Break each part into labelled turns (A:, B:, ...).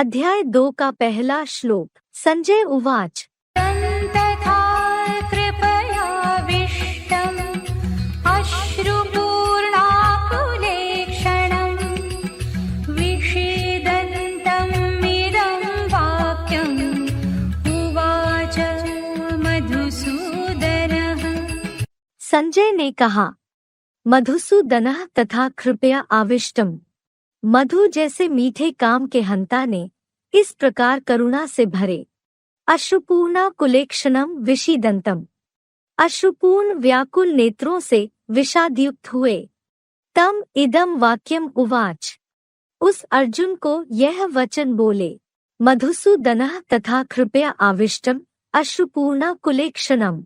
A: अध्याय 2 का पहला श्लोक। संजय उवाच।
B: तथा कृपयाविष्टम् अश्रुपूर्णाकुलेक्षणम् विषीदन्तमिदं वाक्यम् उवाच मधुसूदनः।
A: संजय ने कहा, मधुसूदनः तथा कृपया आविष्टम, मधु जैसे मीठे काम के हंता ने इस प्रकार करुणा से भरे अश्रुपूर्णा कुलेक्षणम विषीदंतम, अश्रुपूर्ण व्याकुल नेत्रों से विषादयुक्त हुए, तम इदम वाक्यम उवाच, उस अर्जुन को यह वचन बोले। मधुसूदनः तथा कृपया आविष्टम अश्रुपूर्णा कुलेक्षणम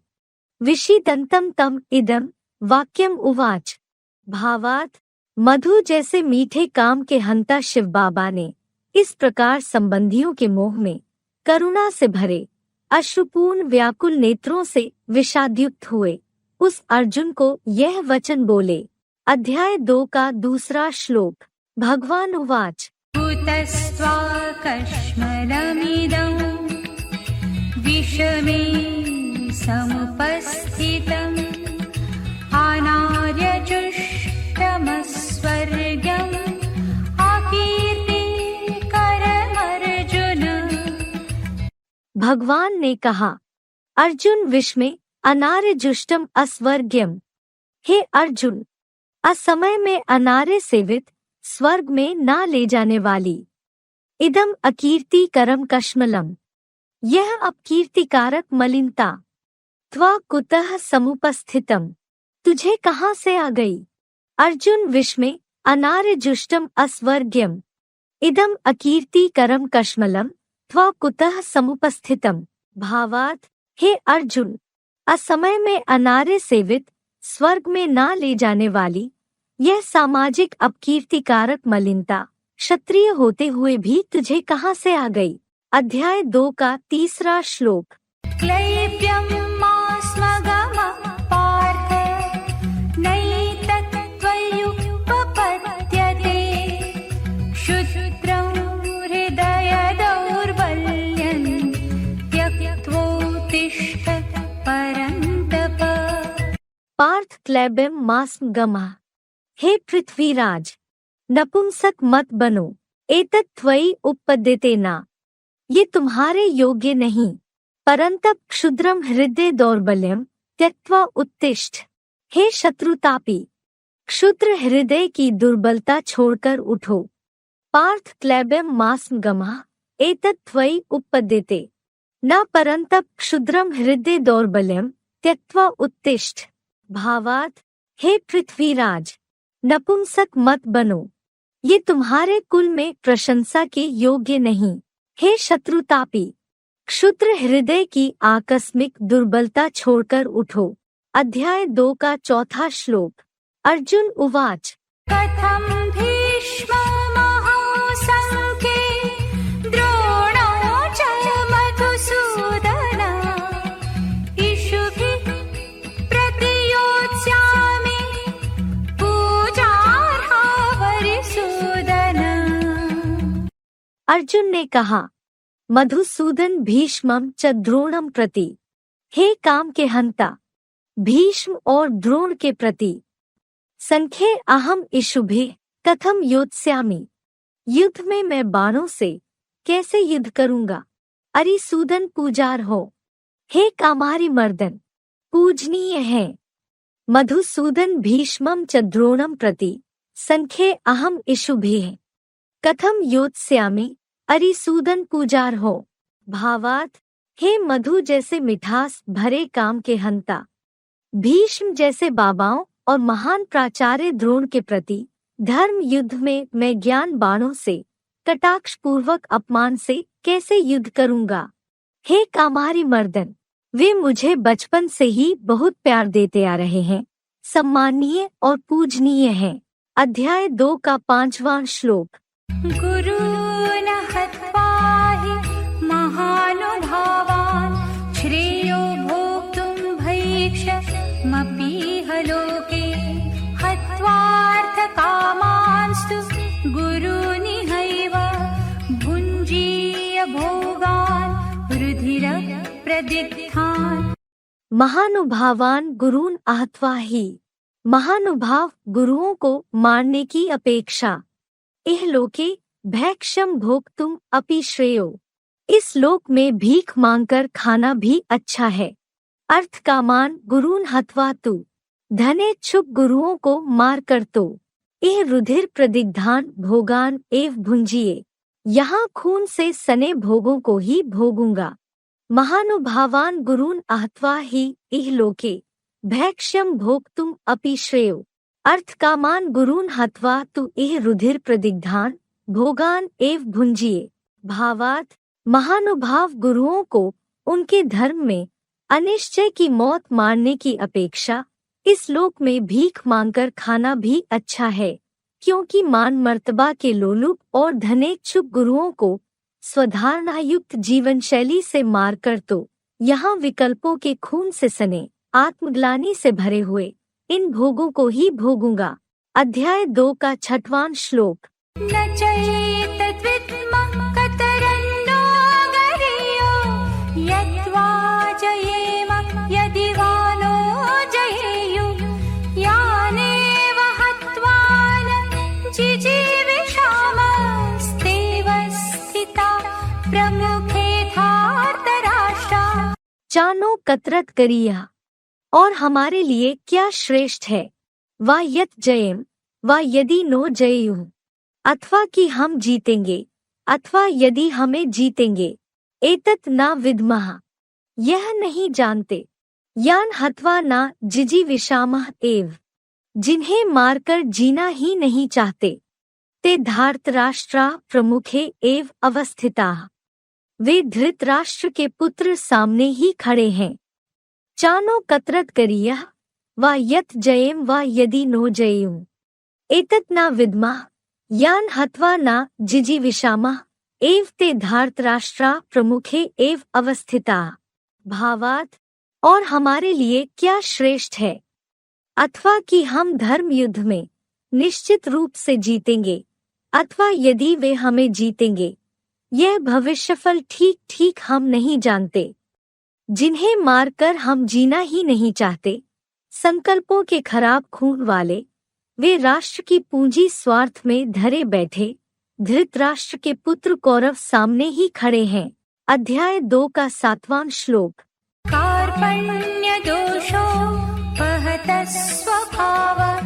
A: विषीदंतम तम इदम वाक्यम उवाच। भावार्थ, मधु जैसे मीठे काम के हंता शिव बाबा ने इस प्रकार संबंधियों के मोह में करुणा से भरे अश्रुपूर्ण व्याकुल नेत्रों से विषादयुक्त हुए उस अर्जुन को यह वचन बोले। अध्याय 2 का दूसरा श्लोक। भगवान उवाच।
B: भूतस्त्वाकश्मलमिदं विषमे समुपस्थितम् अनार्यजुष्टमस्वर्ग्यम् अकीर्तिकरमर्जुन।
A: भगवान ने कहा, अर्जुन विष में अनार्य जुष्टम अस्वर्ग्यम, हे अर्जुन, असमय में अनार्य सेवित स्वर्ग में ना ले जाने वाली, इदम अकीर्ति करम कश्मलम, यह अपकीर्तिकारक मलिनता, त्वा कुतः समुपस्थितम, तुझे कहाँ से आ गई। अर्जुन विष में अनार्य जुष्टम अस्वर्ग्यम, इदम अकीर्ति करम कश्मलम, त्वा कुतः समुपस्थितम। भावार्थ, हे अर्जुन, असमय में अनार्य सेवित स्वर्ग में ना ले जाने वाली यह सामाजिक अपकीर्तिकारक मलिनता क्षत्रिय होते हुए भी तुझे कहाँ से आ गई। अध्याय 2 का तीसरा श्लोक।
B: क्लैब्यं मास्मगमः पार्थ नैतत्त्वयुपपद्यते क्षुद्रं हृदय दौर्बल्यं त्यक्त्वोत्तिष्ठ परन्तप।
A: पार्थ क्लैब्यम मास्मगमः, हे पृथ्वीराज, नपुंसक मत बनो, एतत् त्वयि उपपद्यते ना, ये तुम्हारे योग्य नहीं, परंतप क्षुद्रम हृदय दौर्बल्यम त्यक्त्वा उत्तिष्ठ, हे शत्रुतापी, क्षुद्र हृदय की दुर्बलता छोड़कर उठो। पार्थ क्लैब्यम मास्मगमः एतत् त्वयि उपपद्यते न परंतप क्षुद्रम हृदय दौर्बल्यम त्यक्त्वा उत्तिष्ठ। भावार्थ, हे पृथ्वीराज, नपुंसक मत बनो, ये तुम्हारे कुल में प्रशंसा के योग्य नहीं, हे शत्रुतापी, क्षुद्र हृदय की आकस्मिक दुर्बलता छोड़कर उठो। अध्याय 2 का चौथा श्लोक। अर्जुन उवाच।
B: कथं भीष्ममहासङ्ख्ये द्रोणो च मधुसूदन इषुभिः प्रतियोत्स्यामि पूजार्हा वरिसूदन।
A: अर्जुन ने कहा, मधुसूदन भीष्मम च द्रोणम प्रति, हे काम के हंता, भीष्म और द्रोण के प्रति, संख्ये अहम इषुभिः कथम योत्स्यामि, युद्ध में मैं बाणों से कैसे युद्ध करूंगा। अरिसूदन पूजार हो, हे कामारी मर्दन, पूजनीय है। मधुसूदन भीष्मम च द्रोणम प्रति, संख्ये अहम इषुभिः कथम योत्स्यामि, अरिसूदन पूजार हो। भावार्थ, हे मधु जैसे मिठास भरे काम के हंता, भीष्म जैसे बाबाओं और महान प्राचार्य द्रोण के प्रति धर्म युद्ध में मैं ज्ञान बाणों से कटाक्ष पूर्वक अपमान से कैसे युद्ध करूंगा। हे कामारी मर्दन, वे मुझे बचपन से ही बहुत प्यार देते आ रहे हैं, सम्मानीय और पूजनीय हैं। अध्याय 2 का 5वां श्लोक।
B: गुरून् हत्वा हि महानुभावान् श्रेयो भोक्तुं भैक्षमपीह लोके हत्वार्थकामांस्तु गुरूनिहैव भुञ्जीत भोगान् रुधिरप्रदिग्धान्।
A: महानुभावान गुरून् आहत्वा ही। महानुभाव गुरुओं को मारने की अपेक्षा इहलोके भैक्षम भोक्तुम अपि श्रेयो। इस लोक में भीख मांगकर खाना भी अच्छा है। अर्थ कामान गुरून् हत्वा तु। धनेच्छुक गुरुओं को मार कर तो यह रुधिर प्रदिग्धान भोगान एव भुंजिए। यहाँ खून से सने भोगों को ही भोगूंगा। महानुभावान गुरून् आहत्वा ही इहलोके भैक्ष्यम भोक्तुम अपि श्रेयो। अर्थ कामान गुरून् हत्वा तु इह रुधिर प्रदिग्धान भोगान एव भुंजिए। भावार्थ महानुभाव गुरुओं को उनके धर्म में अनिश्चय की मौत मारने की अपेक्षा इस लोक में भीख मांगकर खाना भी अच्छा है, क्योंकि मान मर्तबा के लोलुप और धनेच्छुक गुरुओं को स्वधारणायुक्त जीवन शैली से मारकर तो यहाँ विकल्पों के खून से सने आत्मग्लानि से भरे हुए इन भोगों को ही भोगूंगा। अध्याय 2 का 6वां श्लोक।
B: न चैतद्विद्मः कतरन्नो गरीयो यद्वा जयेम यदि वा नो जयेयुः। यानेव हत्वा न जिजीविषामस्तेव स्थिता प्रमुखे धार्तराष्ट्रा।
A: चानो कतरत करिया और हमारे लिए क्या श्रेष्ठ है। वा यत जयेम वा यदि नो जयेयुः। अथवा कि हम जीतेंगे अथवा यदि हमें जीतेंगे। एतत् न विद्मः यह नहीं जानते। यान हत्वा न जिजीविषामः एव जिन्हें मारकर जीना ही नहीं चाहते। ते धार्तराष्ट्रा प्रमुखे एव अवस्थिताः वे धृतराष्ट्र के पुत्र सामने ही खड़े हैं। चानो कतरत करियः वा यत जयेम वा यदि नो जयेयुः। एतत् न विद्मः यान हत्वा न जिजीविषामः एव ते धार्तराष्ट्रा प्रमुखे एव अवस्थिताः। भावार्थ और हमारे लिए क्या श्रेष्ठ है। अथवा कि हम धर्म युद्ध में निश्चित रूप से जीतेंगे अथवा यदि वे हमें जीतेंगे, यह भविष्यफल ठीक ठीक हम नहीं जानते। जिन्हें मारकर हम जीना ही नहीं चाहते, संकल्पों के खराब खून वाले, वे राष्ट्र की पूंजी स्वार्थ में धरे बैठे धृतराष्ट्र के पुत्र कौरव सामने ही खड़े हैं। अध्याय 2 का 7वां श्लोक।
B: कार्पण्य दोषो पहतः स्वभावः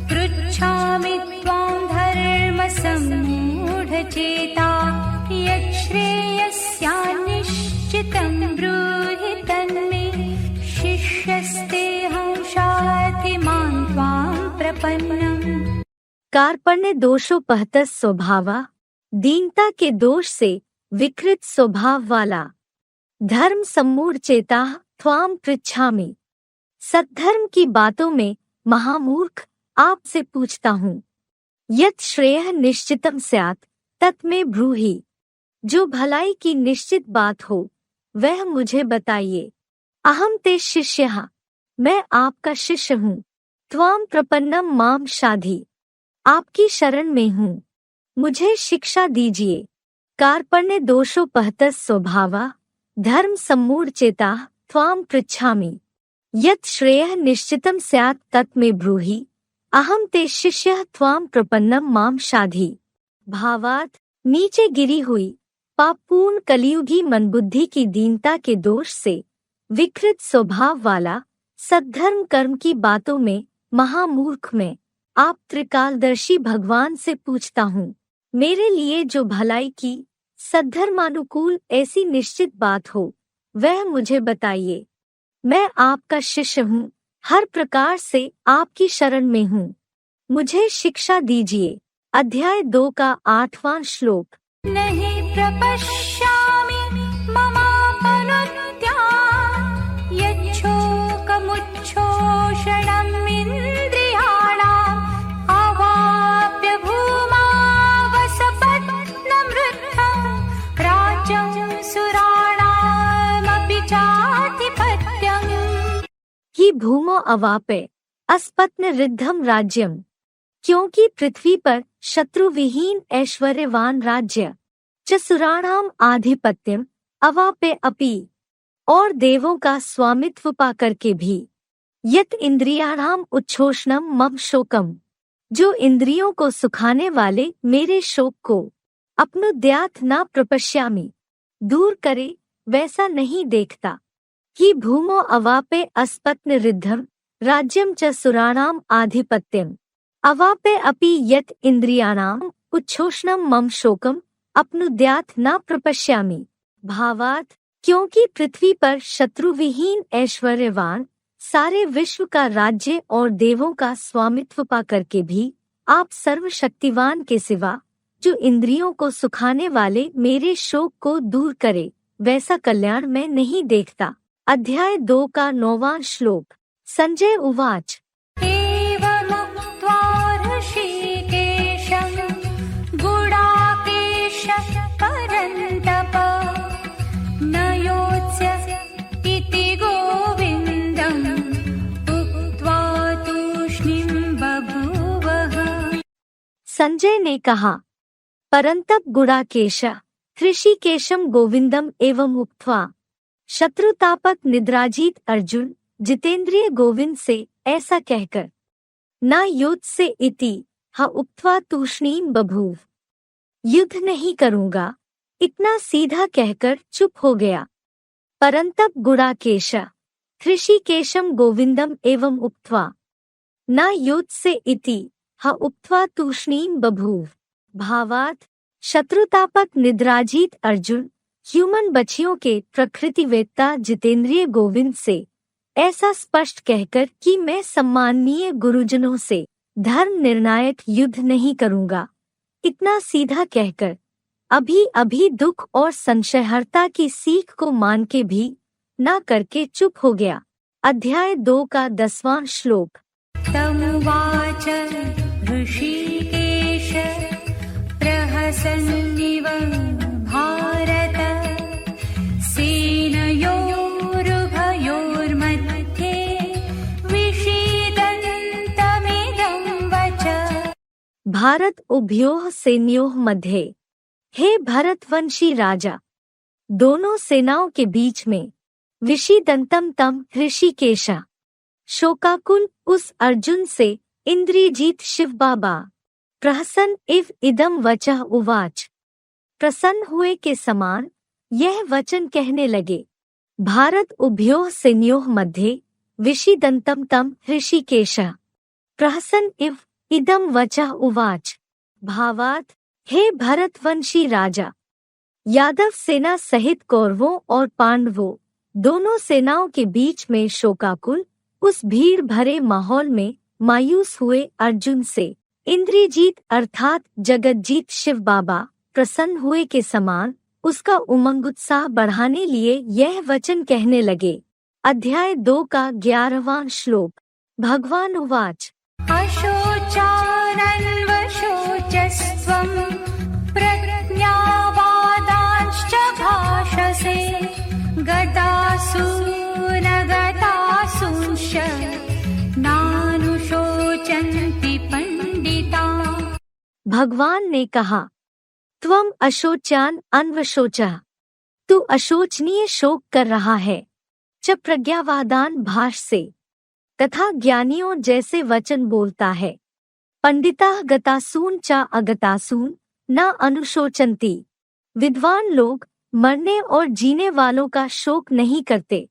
B: पृच्छामि त्वां धर्म सम्मूढचेता। यच्छ्रेयस्यान्निश्चितं ब्रूहि तन्मे शिष्यस्तेऽहं शाधिमान् त्वां प्रपन्नम्।
A: कार्पण्य दोषोपहत स्वभावा दीनता के दोष से विकृत स्वभाव वाला। धर्म सम्मूढ़ चेता त्वाम पृच्छामि। सद्धर्म की बातों में महामूर्ख आपसे पूछता हूँ। यत् श्रेयः निश्चितम स्यात् तत्मे ब्रूहि। जो भलाई की निश्चित बात हो वह मुझे बताइए। अहम ते शिष्यः मैं आपका शिष्य हूँ। त्वाम प्रपन्नम माम शाधि आपकी शरण में हूँ, मुझे शिक्षा दीजिए। कार्पण्य दोषोपहत स्वभावा धर्म सम्मूढ़ चेता त्वाम पृच्छामि। यत् श्रेयः निश्चितम स्यात् तत्मे ब्रूहि। अहम ते शिष्यः त्वाम प्रपन्नम माम शाधि। भावार्थ नीचे गिरी हुई पापपूर्ण कलियुगी मनबुद्धि की दीनता के दोष से विकृत स्वभाव वाला सद्धर्म कर्म की बातों में महामूर्ख में आप त्रिकालदर्शी भगवान से पूछता हूँ। मेरे लिए जो भलाई की सद्धर्मानुकूल ऐसी निश्चित बात हो वह मुझे बताइए। मैं आपका शिष्य हूँ, हर प्रकार से आपकी शरण में हूँ, मुझे शिक्षा दीजिए। अध्याय 2 का 8वां श्लोक।
B: नहीं प्रपश्यामि ममापनुद्यात् यच्छोकमुच्छोषणम् इन्द्रियाणाम् अवाप्य भूमावसपत्नमृद्धम् राज्यं सुराणामपि चाधिपत्यम्।
A: कि भूमो अवापे अस्पत्न रिद्धम राज्यम, क्योंकि पृथ्वी पर शत्रु विहीन ऐश्वर्यवान राज्य च सुराणाम आधिपत्यम अवाप्य अपि, और देवों का स्वामित्व पाकर के भी, यत इंद्रियाणाम उच्छोषणम मम शोकम, जो इंद्रियों को सुखाने वाले मेरे शोक को अपनुद्याथ न प्रपश्यामि, दूर करे वैसा नहीं देखता। कि भूमो अवापे अस्पत्न रिद्धम राज्यम च सुराणाम आधिपत्यम अवापे अपि यत इंद्रियाणाम उच्छोषणम मम शोकम अपनुद्याथ न प्रपश्यामि। भावार्थ, क्योंकि पृथ्वी पर शत्रुविहीन ऐश्वर्यवान सारे विश्व का राज्य और देवों का स्वामित्व पा करके भी आप सर्वशक्तिवान के सिवा जो इंद्रियों को सुखाने वाले मेरे शोक को दूर करे वैसा कल्याण मैं नहीं देखता। अध्याय 2 का 9वां श्लोक। संजय उवाच
B: एवमुक्त्वा ऋषिकेशं गुडाकेशः परन्तप न योत्स्य इति गोविन्दम् उक्त्वा तूष्णीं बभूवः।
A: संजय ने कहा, परंतप गुडाकेश ऋषिकेशम गोविंदम एवं उक्त्वा, शत्रुतापक निद्राजीत अर्जुन जितेंद्रिय गोविंद से ऐसा कहकर, न युद्ध से इति हा उक्त्वा तूष्णीम बभूव, युद्ध नहीं करूंगा इतना सीधा कहकर चुप हो गया। परंतप गुडाकेश ऋषिकेशम गोविंदम एवं उक्त्वा, न युद्ध से इति हा उक्त्वा तूष्णीम बभूव। भावार्थ, शत्रुतापक निद्राजीत अर्जुन ह्यूमन बच्चियों के प्रकृतिवेत्ता जितेंद्रिय गोविंद से ऐसा स्पष्ट कहकर कि मैं सम्माननीय गुरुजनों से धर्म निर्णायक युद्ध नहीं करूंगा इतना सीधा कहकर अभी अभी दुख और संशयहर्ता की सीख को मान के भी न करके चुप हो गया। अध्याय 2 का 10वां श्लोक।
B: तमुवाच ऋषिकेश प्रहसन्निव भारत सेनयोरुभयोर्मध्ये विषीदन्तमिदं वच।
A: भारत उभयोः सेनयोः मध्ये, हे भरतवंशी राजा, दोनों सेनाओं के बीच में विषीदंतम तम ऋषिकेश शोकाकुल उस अर्जुन से इंद्रियजीत शिव बाबा प्रहसन इव इदम वचः उवाच, प्रसन्न हुए के समान यह वचन कहने लगे। भारत उभयोः सेनयोः मध्ये विषीदंतम तम ऋषिकेश प्रहसन इव इदम वचः उवाच। भावार्थ, हे भरतवंशी राजा, यादव सेना सहित कौरवों और पांडवों दोनों सेनाओं के बीच में शोकाकुल उस भीड़ भरे माहौल में मायूस हुए अर्जुन से इंद्रियजीत अर्थात जगतजीत शिव बाबा प्रसन्न हुए के समान उसका उमंग उत्साह बढ़ाने लिए यह वचन कहने लगे। अध्याय 2 का 11वां श्लोक। भगवान उवाच,
B: अशोचानन्वशोचस्त्वं प्रज्ञावादांश्च भाषसे गतासूनगतासूंश्च नानुशोचन्ति पंडिता।
A: भगवान ने कहा, त्वम अशोचान अन्वशोचः, तू अशोचनीय शोक कर रहा है। च प्रज्ञावादान भाष से, तथा ज्ञानियों जैसे वचन बोलता है। पंडिताः गतासून च अगतासून न अनुशोचन्ति, विद्वान लोग मरने और जीने वालों का शोक नहीं करते।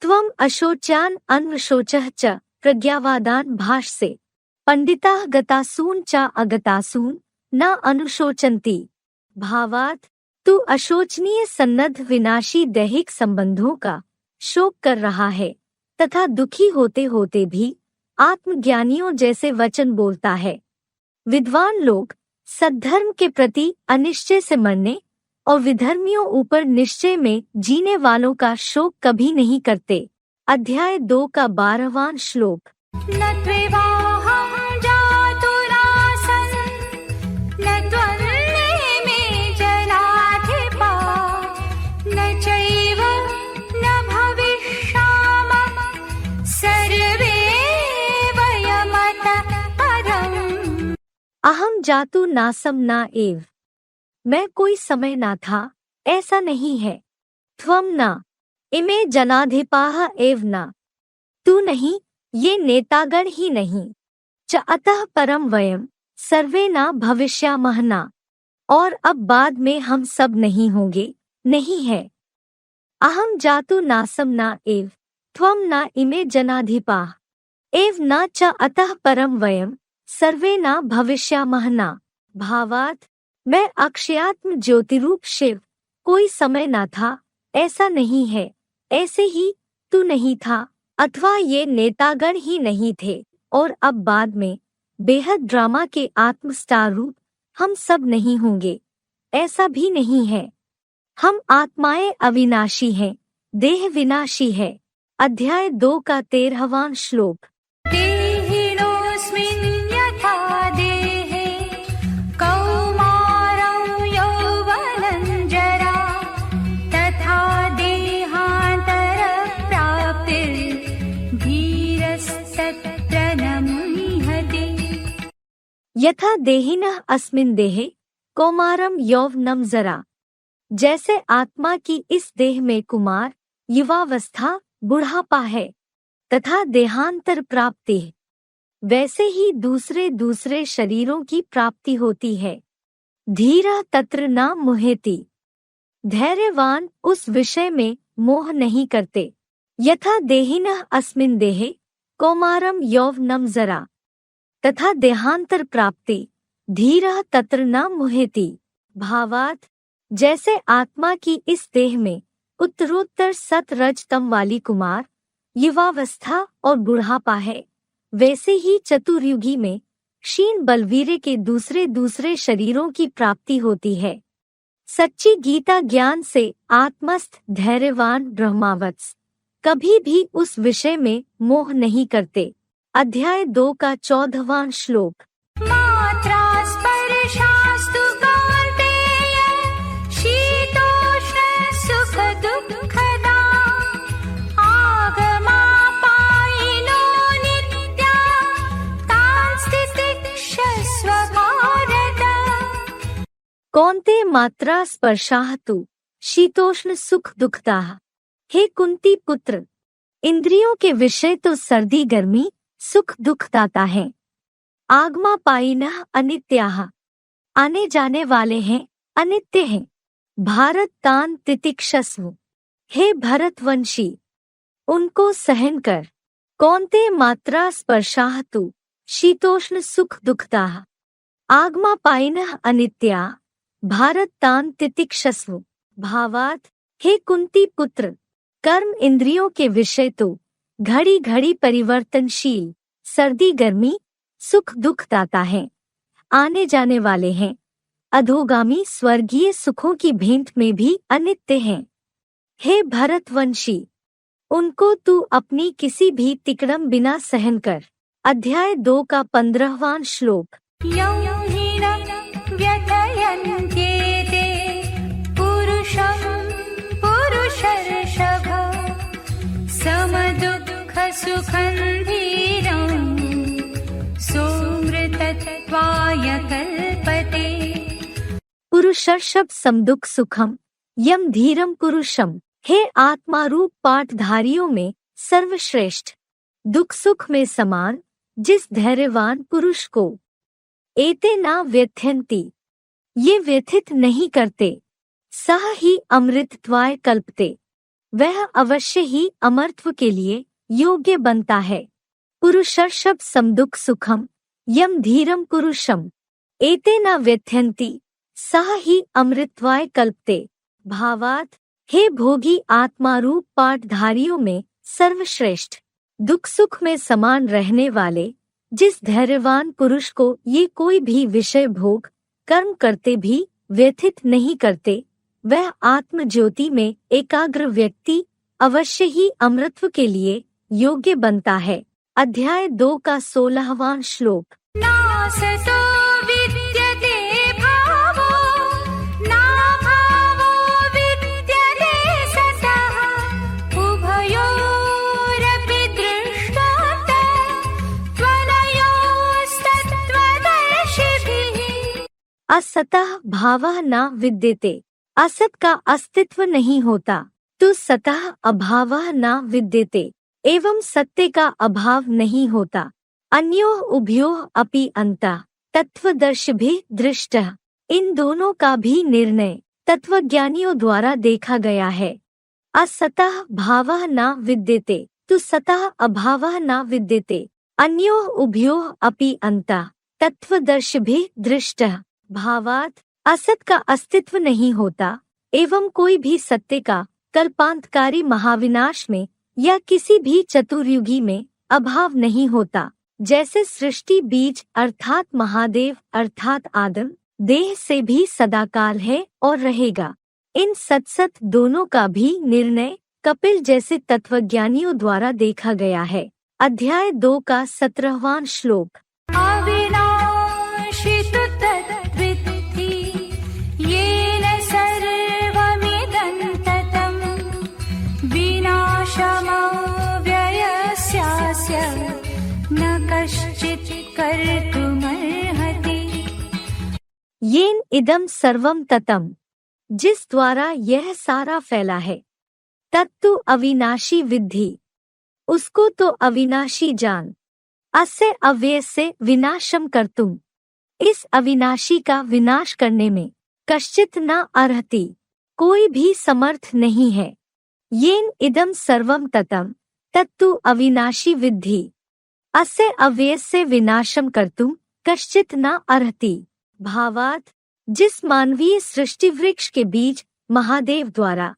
A: त्वम अशोच्यान अन्वशोचः च प्रज्ञावादान भाष से, पंडिताः गतासून च अगतासून न अनुशोचन्ति। भावार्थ, तू अशोचनीय सन्नद्ध विनाशी दैहिक संबंधों का शोक कर रहा है तथा दुखी होते होते भी आत्मज्ञानियों जैसे वचन बोलता है। विद्वान लोग सद्धर्म के प्रति अनिश्चय से मरने और विधर्मियों ऊपर निश्चय में जीने वालों का शोक कभी नहीं करते। अध्याय 2 का 12वां श्लोक।
B: न त्वेवाहं जातुरासन् न त्वन्नेमे जनाधिपा न चैव न भविष्यामः सर्वे वयमतः परम्।
A: अहम जातु नासम न एव, मैं कोई समय ना था, ऐसा नहीं है। त्वम न इमे जनाधिपाः एव न, तू नहीं, ये नेतागण ही नहीं। च अतः परम वयम सर्वे न भविष्यामः न, और अब बाद में हम सब नहीं होंगे, नहीं है। अहम जातु नासम न एव, त्वम न इमे जनाधिपाः एव न च अतः परम वयम सर्वे न भविष्यामः न। भावार्थ, मैं अक्षयात्म ज्योतिरूप शिव, कोई समय न था, ऐसा नहीं है, ऐसे ही तू नहीं था, अथवा ये नेतागण ही नहीं थे, और अब बाद में बेहद ड्रामा के आत्म स्टार रूप हम सब नहीं होंगे, ऐसा भी नहीं है। हम आत्माएं अविनाशी हैं, देह विनाशी है। अध्याय 2 का 13वां श्लोक।
B: देहिनोऽस्मिन् यथा देहे कौमारं यौवनं जरा तथा देहान्तरप्राप्तिर्धीरस्तत्र न मुह्यते।
A: यथा देहिनः अस्मिन् देहे कौमारम यौवनम जरा, जैसे आत्मा की इस देह में कुमार, युवावस्था, बुढ़ापा है, तथा देहांतर प्राप्ति, वैसे ही दूसरे दूसरे शरीरों की प्राप्ति होती है। धीरः तत्र न मुह्यति, धैर्यवान उस विषय में मोह नहीं करते। यथा देहिनः अस्मिन् देहे कौमारम यौवनम जरा तथा देहांतर प्राप्ति, धीरः तत्र न मुह्यति। भावार्थ, जैसे आत्मा की इस देह में उत्तरोत्तर सत रजतम वाली कुमार, युवावस्था और बुढ़ापा है, वैसे ही चतुर्युगी में क्षीण बलवीर के दूसरे दूसरे शरीरों की प्राप्ति होती है। सच्ची गीता ज्ञान से आत्मस्थ धैर्यवान ब्रह्मावत्स कभी भी उस विषय में मोह नहीं करते। अध्याय 2 का 14वां श्लोक।
B: मात्रा स्पर्शास्तु कौन्तेय शीतोष्ण सुख दुःखदा आगमापायिनो नित्या तान् स्थितिक्षस्व भारत।
A: कौन्तेय मात्रा स्पर्शाः तु शीतोष्ण सुख दुःखदाः। हे कुंती पुत्र, इंद्रियों के विषय तो सर्दी गर्मी सुख दुखदाता है। आगमा पायिनः अनित्याः, आने जाने वाले हैं, अनित्य हैं। भारत तान तितिक्षस्व, हे भरतवंशी, उनको सहन कर। कौन्तेय मात्रा स्पर्शाः तु शीतोष्ण सुख दुःखदाः आगमा पायिनः अनित्या, भारत तान तितिक्षस्व। भावार्थ, हे कुंती पुत्र, कर्म इंद्रियों के विषय तो घड़ी घड़ी परिवर्तनशील, सर्दी गर्मी सुख दुख दाता है, आने जाने वाले हैं, अधोगामी स्वर्गीय सुखों की भेंट में भी अनित्य हैं। हे भरतवंशी, उनको तू अपनी किसी भी तिकड़म बिना सहन कर। अध्याय 2 का 15वां श्लोक।
B: यं हि न व्यथयन्त्येते पुरुषं पुरुषर्षभ समदुःखसुखं धीरं सोऽमृतत्वाय कल्पते।
A: पुरुषर्षभ समदुख सुखम यम धीरम पुरुषम। हे आत्मारूप पाठधारियों में सर्वश्रेष्ठ, दुख सुख में समान, जिस धैर्यवान पुरुष को एते ना व्यथयन्ति, ये व्यथित नहीं करते, सह ही अमृतत्वाय कल्पते, वह अवश्य ही अमरत्व के लिए योग्य बनता है। पुरुषर्षभ समदुख सुखम यम धीरम पुरुषम एते न व्यथयन्ति सह ही अमृतत्वाय कल्पते। भावार्थ, हे भोगी आत्मारूप पाठधारियों में सर्वश्रेष्ठ, दुख सुख में समान रहने वाले, जिस धैर्यवान पुरुष को ये कोई भी विषय भोग कर्म करते भी व्यथित नहीं करते, वह आत्म ज्योति में एकाग्र व्यक्ति अवश्य ही अमृतत्व के लिए योग्य बनता है। अध्याय 2 का 16वां श्लोक।
B: नासतो विद्यते भावो नाभावो विद्यते सतः उभयोरपि दृष्टोऽन्तः त्वनयोस्तत्त्वदर्शिभिः।
A: असतः भावः न विद्यते, असत का अस्तित्व नहीं होता, तो सतः अभावः न विद्यते, एवं सत्य का अभाव नहीं होता। अन्योः उभयोः अपि अन्तः तत्वदर्शिभिः दृष्टः, इन दोनों का भी निर्णय तत्वज्ञानियों द्वारा देखा गया है। असतः भावः न विद्यते, तो सतः अभावः न विद्यते, अन्योः उभयोः अपि अन्तः तत्वदर्शिभिः दृष्टः। भावात् असत का अस्तित्व नहीं होता एवं कोई भी सत्य का कल्पांतकारी महाविनाश में या किसी भी चतुर्युगी में अभाव नहीं होता। जैसे सृष्टि बीज अर्थात महादेव अर्थात आदम देह से भी सदाकाल है और रहेगा। इन सत्सत दोनों का भी निर्णय कपिल जैसे तत्वज्ञानियों द्वारा देखा गया है। अध्याय 2 का 17वां श्लोक।
B: अविनाशी तु तद्विद्धि येन सर्वमिदं ततं विनाशमव्ययस्यास्य न कश्चित् कर्तुमर्हति।
A: येन इदं सर्वं ततं, जिस द्वारा यह सारा फैला है, तत्तु अविनाशी विद्धि, उसको तो अविनाशी जान। अस्य अव्यय से विनाशम कर्तुम, इस अविनाशी का विनाश करने में कश्चित् न अर्हति, कोई भी समर्थ नहीं है। येन इदं सर्वं ततं तत्तु अविनाशी विद्धि, अस्य अव्यय से विनाशम कर्तुम कश्चित् न अर्हति। भावात् जिस मानवीय सृष्टि वृक्ष के बीज महादेव द्वारा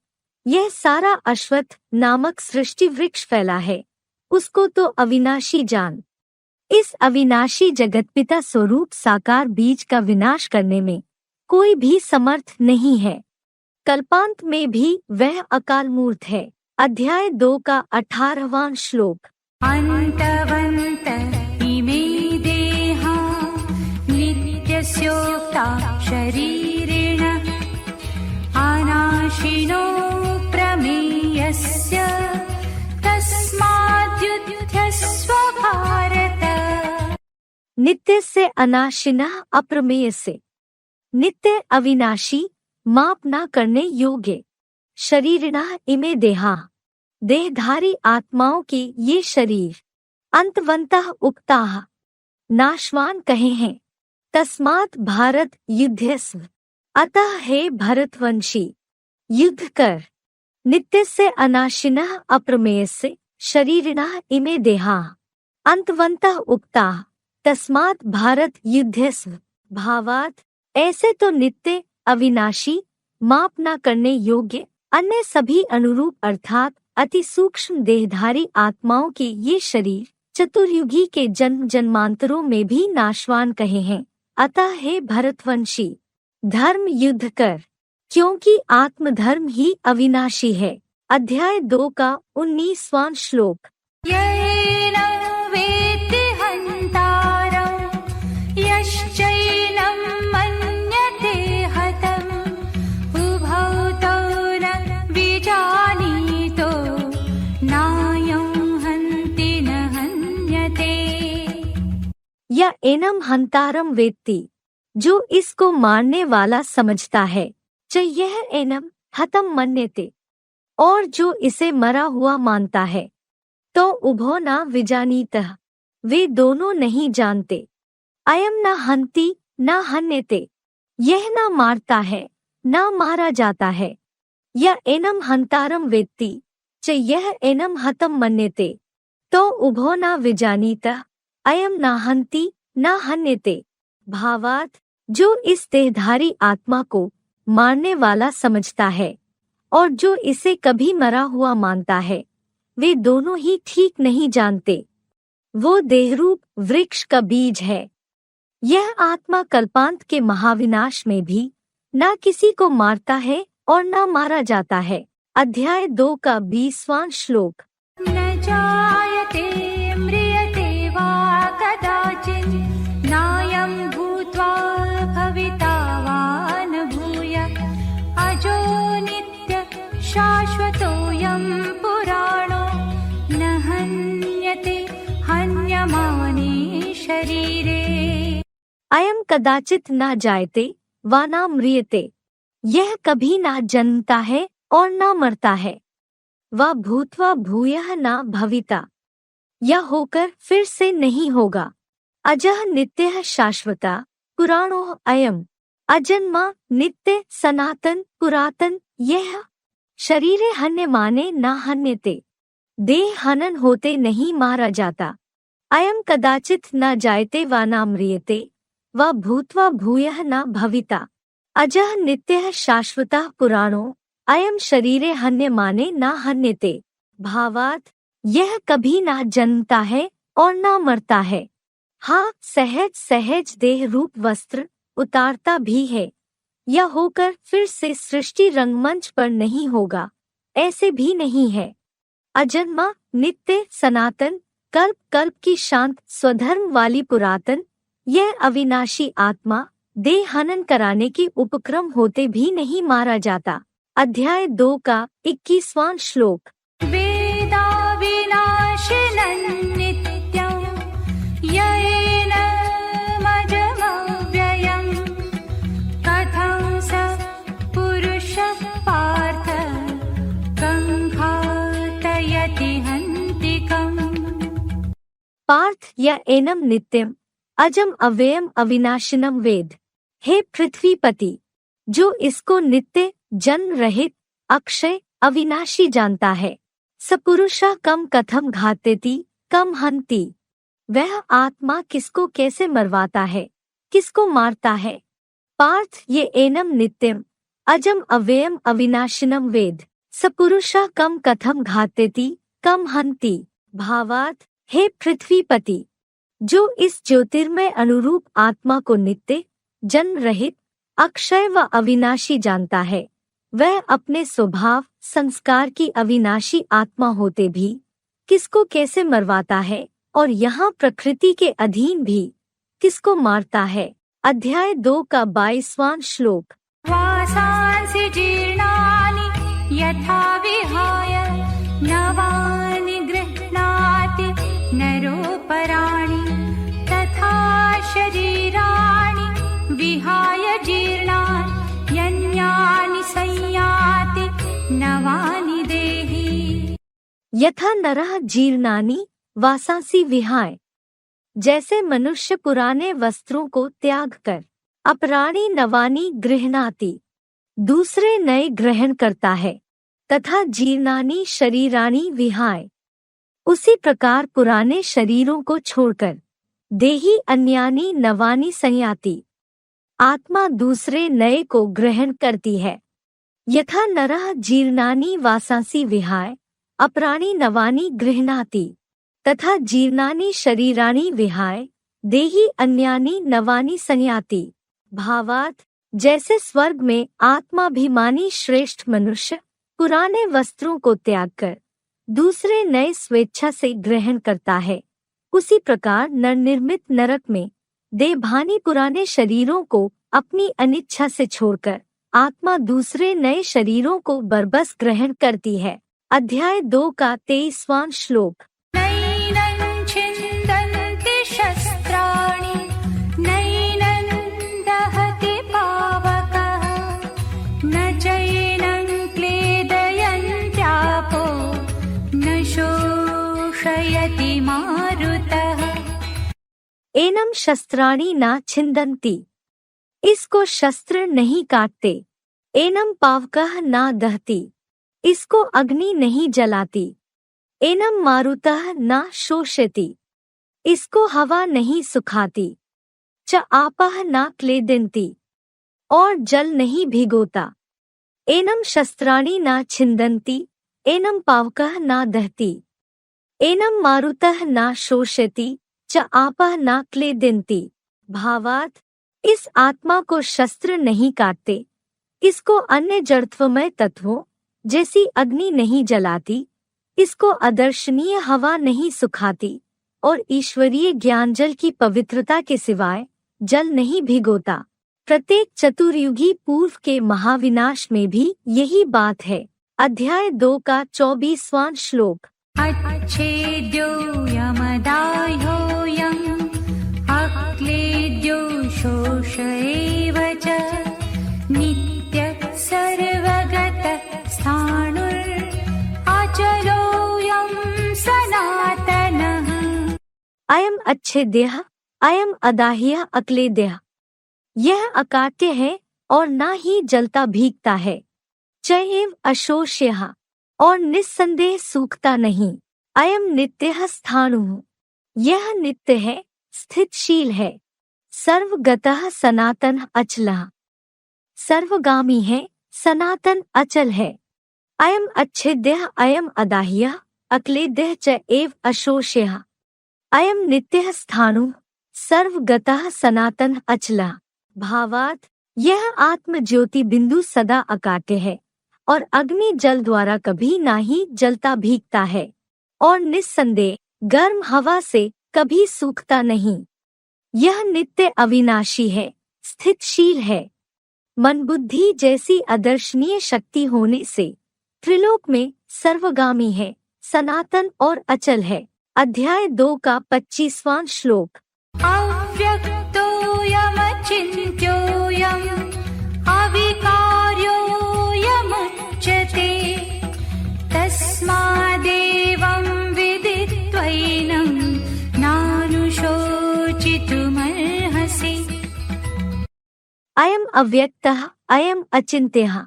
A: यह सारा अश्वत्थ नामक सृष्टि वृक्ष फैला है, उसको तो अविनाशी जान। इस अविनाशी जगतपिता स्वरूप साकार बीज का विनाश करने में कोई भी समर्थ नहीं है। कल्पांत में भी वह अकाल मूर्त है। अध्याय 2 का 18वां श्लोक।
B: अन्तवन्त इमे देहा नित्यस्योक्ता शरीरेण अनाशिनो प्रमेयस्य तस्माद्युध्यस्व भारत।
A: नित्य से अनाशिनः अप्रमेय से, नित्य अविनाशी माप न करने योग्य, शरीरिणः इमे देहा, देहधारी आत्माओं के ये शरीर, अंतवन्तः उक्ताः, नाशवान कहे हैं, तस्मात् भारत युध्यस्व, अतः हे भरतवंशी युद्ध कर। नित्य से अनाशिनः अप्रमेय से शरीरिणः इमे देहा, अंतवन्तः उक्ताः, तस्मात् भारत युध्यस्व। भावात् ऐसे तो नित्य अविनाशी माप न करने योग्य अन्य सभी अनुरूप अर्थात अति सूक्ष्म देहधारी आत्माओं के ये शरीर चतुर्युगी के जन्म जन्मांतरों में भी नाशवान कहे हैं। अतः हे भरतवंशी धर्म युद्ध कर, क्योंकि आत्मधर्म ही अविनाशी है। अध्याय 2 का 19वां श्लोक।
B: येनं वेत्ति हन्तारं यश्चैनं मन्यते हतम् उभौ तौ न विजानीतो नायं हन्ति न हन्यते।
A: या एनम हंतारम वेत्ति, जो इसको मारने वाला समझता है, च यह एनम हतम मन्यते, और जो इसे मरा हुआ मानता है, तो उभो न विजानीतः, वे दोनों नहीं जानते। अयम न हन्ति न हन्यते, यह न मारता है न मारा जाता है। या एनम हंतारम वेत्ति, च यह एनम हतम मन्यते, तो उभो न विजानीतः, अयम न हन्ति न हन्यते। भावात् जो इस देहधारी आत्मा को मारने वाला समझता है और जो इसे कभी मरा हुआ मानता है, वे दोनों ही ठीक नहीं जानते। वो देहरूप वृक्ष का बीज है। यह आत्मा कल्पांत के महाविनाश में भी न किसी को मारता है और न मारा जाता है। अध्याय 2 का 20वां श्लोक।
B: न जायते म्रियते वा कदाचित् नायं भूत्वा भविता वा न भूय अजो नित्य शाश्वतोऽयं पुराणो न हन्यते हन्यमाने शरीरे।
A: अयम कदाचित न जायते वाना म्रियते, यह कभी ना जन्मता है और ना मरता है। वा भूत्वा भूयः ना भविता, यह होकर फिर से नहीं होगा। अजः नित्यः शाश्वता पुराणो अयम्, अजन्मा नित्य सनातन पुरातन यह। शरीरे हन्य माने ना हन्यते, देह हनन होते नहीं मारा जाता। अयम कदाचित न जायते वा न म्रियते, वा भूत्वा भूयः न भविता। अजः नित्यः शाश्वतः पुराणो अयम शरीरे हन्य माने न हन्यते। भावात् यह कभी ना जन्मता है और न मरता है। हाँ, सहज सहज देह रूप वस्त्र उतारता भी है। यह होकर फिर से सृष्टि रंगमंच पर नहीं होगा, ऐसे भी नहीं है। अजन्मा नित्य सनातन कल्प कल्प की शांत स्वधर्म वाली पुरातन यह अविनाशी आत्मा देह हनन कराने की उपक्रम होते भी नहीं मारा जाता। अध्याय 2 का 21वां श्लोक।
B: वेदा विनाशिनं नित्यं येनमजमव्ययं कथं स पुरुषः पार्थ कंघातयति हन्तिकम्।
A: पार्थ या एनम नित्यम अजम अव्ययम अविनाशिनम वेद। हे पृथ्वीपति, जो इसको नित्य जन्म रहित अक्षय अविनाशी जानता है। सपुरुषः कम कथम घातेति कम हन्ति, वह आत्मा किसको कैसे मरवाता है, किसको मारता है। पार्थ ये एनम नित्यम अजम अव्ययम अविनाशिनम वेद। सपुरुषः कम कथम घातेति कम हन्ति। भावात् हे पृथ्वीपति, जो इस ज्योतिर्मय अनुरूप आत्मा को नित्य जन्म रहित अक्षय व अविनाशी जानता है, वह अपने स्वभाव संस्कार की अविनाशी आत्मा होते भी किसको कैसे मरवाता है और यहाँ प्रकृति के अधीन भी किसको मारता है। अध्याय 2 का 22वां श्लोक।
B: वासांसि जीर्णानि यथा विहाय नवानि गृह्णाति नरोपराणि तथा शरीराणि विहाय जीर्णानि यन्यानि संयाति नवानि देहि।
A: यथा नरः जीर्णानि वासांसि विहाय, जैसे मनुष्य पुराने वस्त्रों को त्याग कर अपराणी नवानी गृह्णाति, दूसरे नए ग्रहण करता है, तथा जीर्णानि शरीराणि विहाय, उसी प्रकार पुराने शरीरों को छोड़कर देही अन्यानि नवानि संयाति, आत्मा दूसरे नए को ग्रहण करती है। यथा नरः जीर्णानि वासांसि विहाय अपराणी नवानि गृह्णाति तथा जीर्णानि शरीराणि विहाय देही अन्यानि नवानि संयाति। भावात् जैसे स्वर्ग में आत्माभिमानी श्रेष्ठ मनुष्य पुराने वस्त्रों को त्याग कर दूसरे नए स्वेच्छा से ग्रहण करता है, उसी प्रकार नरनिर्मित नरक में देहभानी पुराने शरीरों को अपनी अनिच्छा से छोड़कर आत्मा दूसरे नए शरीरों को बरबस ग्रहण करती है। अध्याय 2 का 23वां श्लोक।
B: नैनं छिन्दन्ति शस्त्राणि नैनं दहति पावकः न चैनं क्लेदयन्त्यापो न शोषयति मारुतः।
A: एनम शस्त्राणि न छिन्दन्ति, इसको शस्त्र नहीं काटते। एनम पावकः न दहति, इसको अग्नि नहीं जलाती। एनम मारुतः न शोषयति, इसको हवा नहीं सुखाती। च आपः न क्लेदन्ति, और जल नहीं भिगोता। एनम शस्त्राणि न छिन्दन्ति एनम पावकः न दहति। एनम मारुतः न शोषयति च आपः न क्लेदन्ति। भावात् इस आत्मा को शस्त्र नहीं काटते, इसको अन्य जड़त्वमय तत्वों जैसी अग्नि नहीं जलाती, इसको अदर्शनीय हवा नहीं सुखाती और ईश्वरीय ज्ञानजल की पवित्रता के सिवाय जल नहीं भिगोता। प्रत्येक चतुर्युगी पूर्व के महाविनाश में भी यही बात है। अध्याय 2 का 24वां श्लोक।
B: अच्छेद्यो यमदाह्योऽयम् अक्लेद्यो शोष एव च
A: अयम अच्छेद्यः अयम अदाह्यः अक्लेद्यः। यह अकाट्य है और ना ही जलता भीगता है। च एव अशोष्यः और निस्संदेह सूखता नहीं। अयम नित्यः स्थाणुः यह नित्य है, स्थितशील है। सर्वगतः सनातन अचलः सर्वगामी है, सनातन अचल है। अयम अच्छेद्यः अयम अदाह्यः अक्लेद्यः च एव अशोष्यः। अयम नित्यः स्थाणुः सर्वगतः सनातन अचलः। भावार्थ, यह आत्म ज्योति बिंदु सदा अकाट्य है और अग्नि जल द्वारा कभी ना ही जलता भीगता है और निस्संदेह गर्म हवा से कभी सूखता नहीं। यह नित्य अविनाशी है, स्थितशील है। मन बुद्धि जैसी अदर्शनीय शक्ति होने से त्रिलोक में सर्वगामी है, सनातन और अचल है। अध्याय 2 का 25वां श्लोक।
B: अव्यक्तोऽयमचिन्त्योऽयम् अविकार्योऽयमुच्यते तस्मादेवं विदित्वैनं नानुशोचितुमर्हसि।
A: अयम अव्यक्तः अयम अचिन्त्यः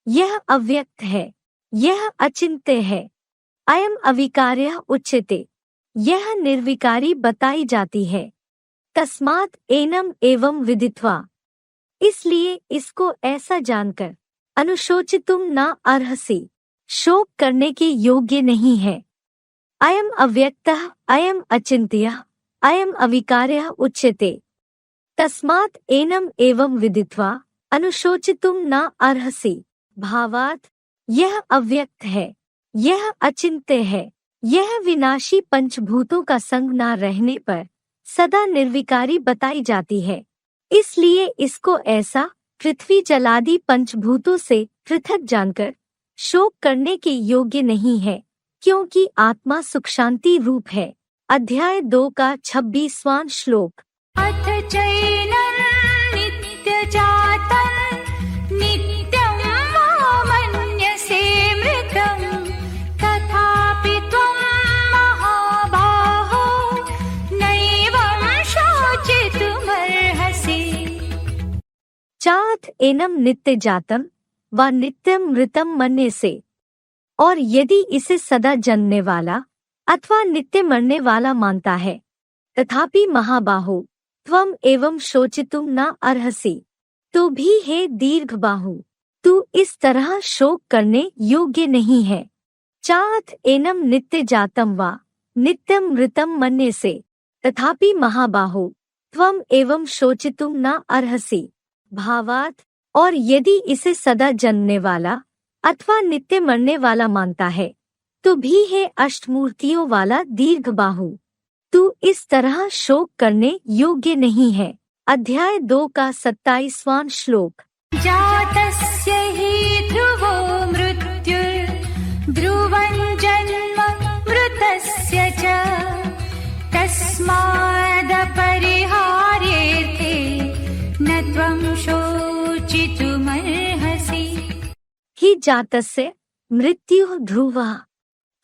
A: यह अव्यक्त है, यह अचिन्त्य है। अयम अविकार्यः उच्यते यह निर्विकारी बताई जाती है। तस्मात् एनम एवं विदित्वा इसलिए इसको ऐसा जानकर अनुशोचितुम न अर्हसि शोक करने के योग्य नहीं है। अयम अव्यक्तः अयम अचिन्त्यः अयम अविकार्यः उच्यते तस्मात् एनम एवं विदित्वा अनुशोचितुम न अर्हसि। भावार्थ, यह अव्यक्त है, यह अचिन्त्य है, यह विनाशी पंचभूतों का संग न रहने पर सदा निर्विकारी बताई जाती है। इसलिए इसको ऐसा पृथ्वी जलादि पंचभूतों से पृथक जानकर शोक करने के योग्य नहीं है, क्योंकि आत्मा सुख शांति रूप है। अध्याय 2 का 26वां श्लोक।
B: अथ चैनं नित्यजातं नित्यं वा मन्यसे मृतं तथापि त्वं महाबाहो नैवं शोचितुमर्हसि।
A: चाथ एनम नित्य जातम व नित्यम मृतम मन्यसे। और यदि इसे सदा जन्मने वाला अथवा नित्य मरने वाला मानता है, तथापि महाबाहो त्वम एवं शोचितुम न अर्हसि, तो भी हे दीर्घ बाहु तू इस तरह शोक करने योग्य नहीं है। चाथ एनम नित्य जातम वा नित्यम मृतम मन्यसे तथापि महाबाहो त्वम एवं शोचितुम न अर्हसि। भावार्थ, और यदि इसे सदा जन्मने वाला अथवा नित्य मरने वाला मानता है, तो भी है अष्टमूर्तियों वाला दीर्घ बाहु तू इस तरह शोक करने योग्य नहीं है। अध्याय 2 का 27वां श्लोक।
B: जातस्य हि ध्रुवो मृत्युर्ध्रुवं जन्म मृतस्य च तस्मादपरिहार्येते न त्वं शोचितुमर्हसि।
A: ही जातस्य मृत्यु ध्रुवः,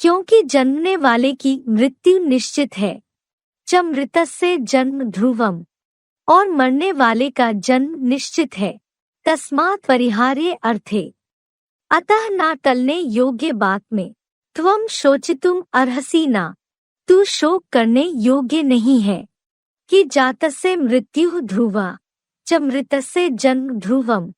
A: क्योंकि जन्मने वाले की मृत्यु निश्चित है। च मृतस्य जन्म ध्रुवम, और मरने वाले का जन्म निश्चित है। तस्मात् परिहार्य अर्थे, अतः ना टलने योग्य बात में त्वम शोचितुम अर्हसि ना, तू शोक करने योग्य नहीं है। कि जातस्य मृत्यु ध्रुवा च मृतस्य जन्म ध्रुवम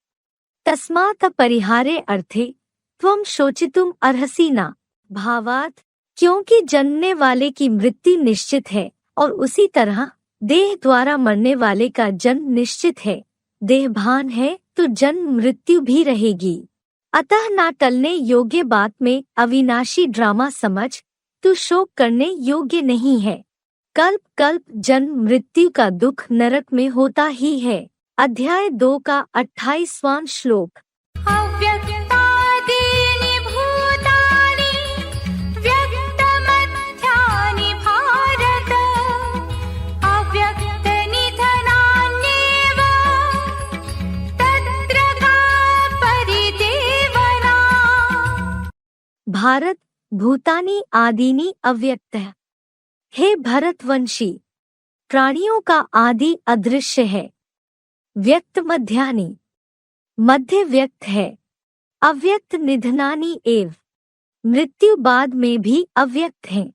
A: तस्मात् परिहार्य अर्थे त्वम शोचितुम अर्हसि ना। भावार्थ, क्योंकि जन्मने वाले की मृत्यु निश्चित है और उसी तरह देह द्वारा मरने वाले का जन्म निश्चित है। देह भान है तो जन्म मृत्यु भी रहेगी। अतः ना टलने योग्य बात में अविनाशी ड्रामा समझ तू शोक करने योग्य नहीं है। कल्प कल्प जन्म मृत्यु का दुख नरक में होता ही है। अध्याय 2 का 28वां श्लोक।
B: अव्यक्तादीनि भूतानि व्यक्तमध्यानि भारत अव्यक्तनिधनान्येव तत्र का परिदेवना।
A: भारत, भूतानि आदीनि अव्यक्त है। हे भरतवंशी, प्राणियों का आदि अदृश्य है, व्यक्त मध्यानि, मध्य व्यक्त है, अव्यक्त निधनानि एव, मृत्यु बाद में भी अव्यक्त हैं।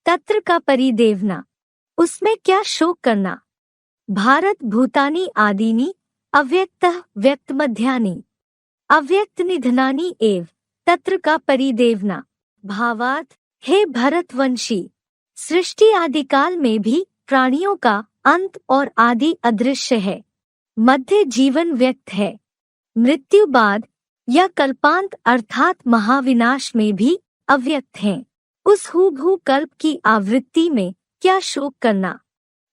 A: तत्र का परिदेवना, उसमें क्या शोक करना। भारत भूतानि आदीनि, अव्यक्तः व्यक्त मध्यानि, अव्यक्त निधनानि एव, तत्र का परिदेवना। भावार्थ, हे भरतवंशी, सृष्टि आदिकाल में भी प्राणियों का अंत और आदि अदृश्य है, मध्य जीवन व्यक्त है, मृत्यु बाद या कल्पांत अर्थात महाविनाश में भी अव्यक्त हैं। उस हूबहू कल्प की आवृत्ति में क्या शोक करना।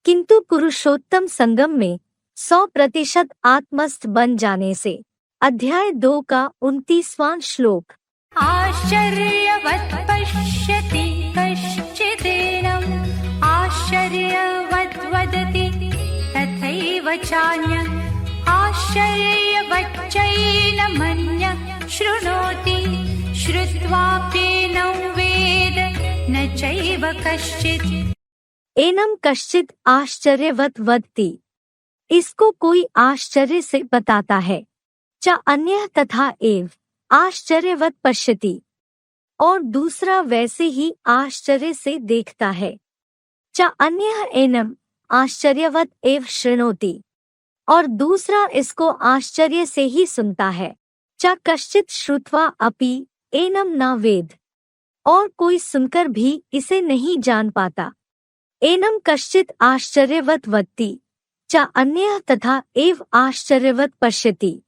A: किंतु पुरुषोत्तम संगम में 100% आत्मस्थ बन जाने से। अध्याय 2 का 29वां श्लोक।
B: आश्चर्यवत् पश्यति कश्चिदेनम्, आश्चर्यवत् वदति तथैव चान्यः, आश्चर्यवच्चैनमन्यः शृणोति, श्रुत्वाप्येनं वेद न चैव कश्चित्।
A: एनम कश्चित आश्चर्यवत वदति, इसको कोई आश्चर्य से बताता है। च अन्यः तथा एव आश्चर्यवत पश्यति, और दूसरा वैसे ही आश्चर्य से देखता है। च अन्यः एनम आश्चर्यवत एव शृणोति, और दूसरा इसको आश्चर्य से ही सुनता है। च कश्चित श्रुत्वा अपि एनम न वेद, और कोई सुनकर भी इसे नहीं जान पाता। एनम कश्चित आश्चर्यवत वदति, च अन्यः तथा एव आश्चर्यवत पश्यति,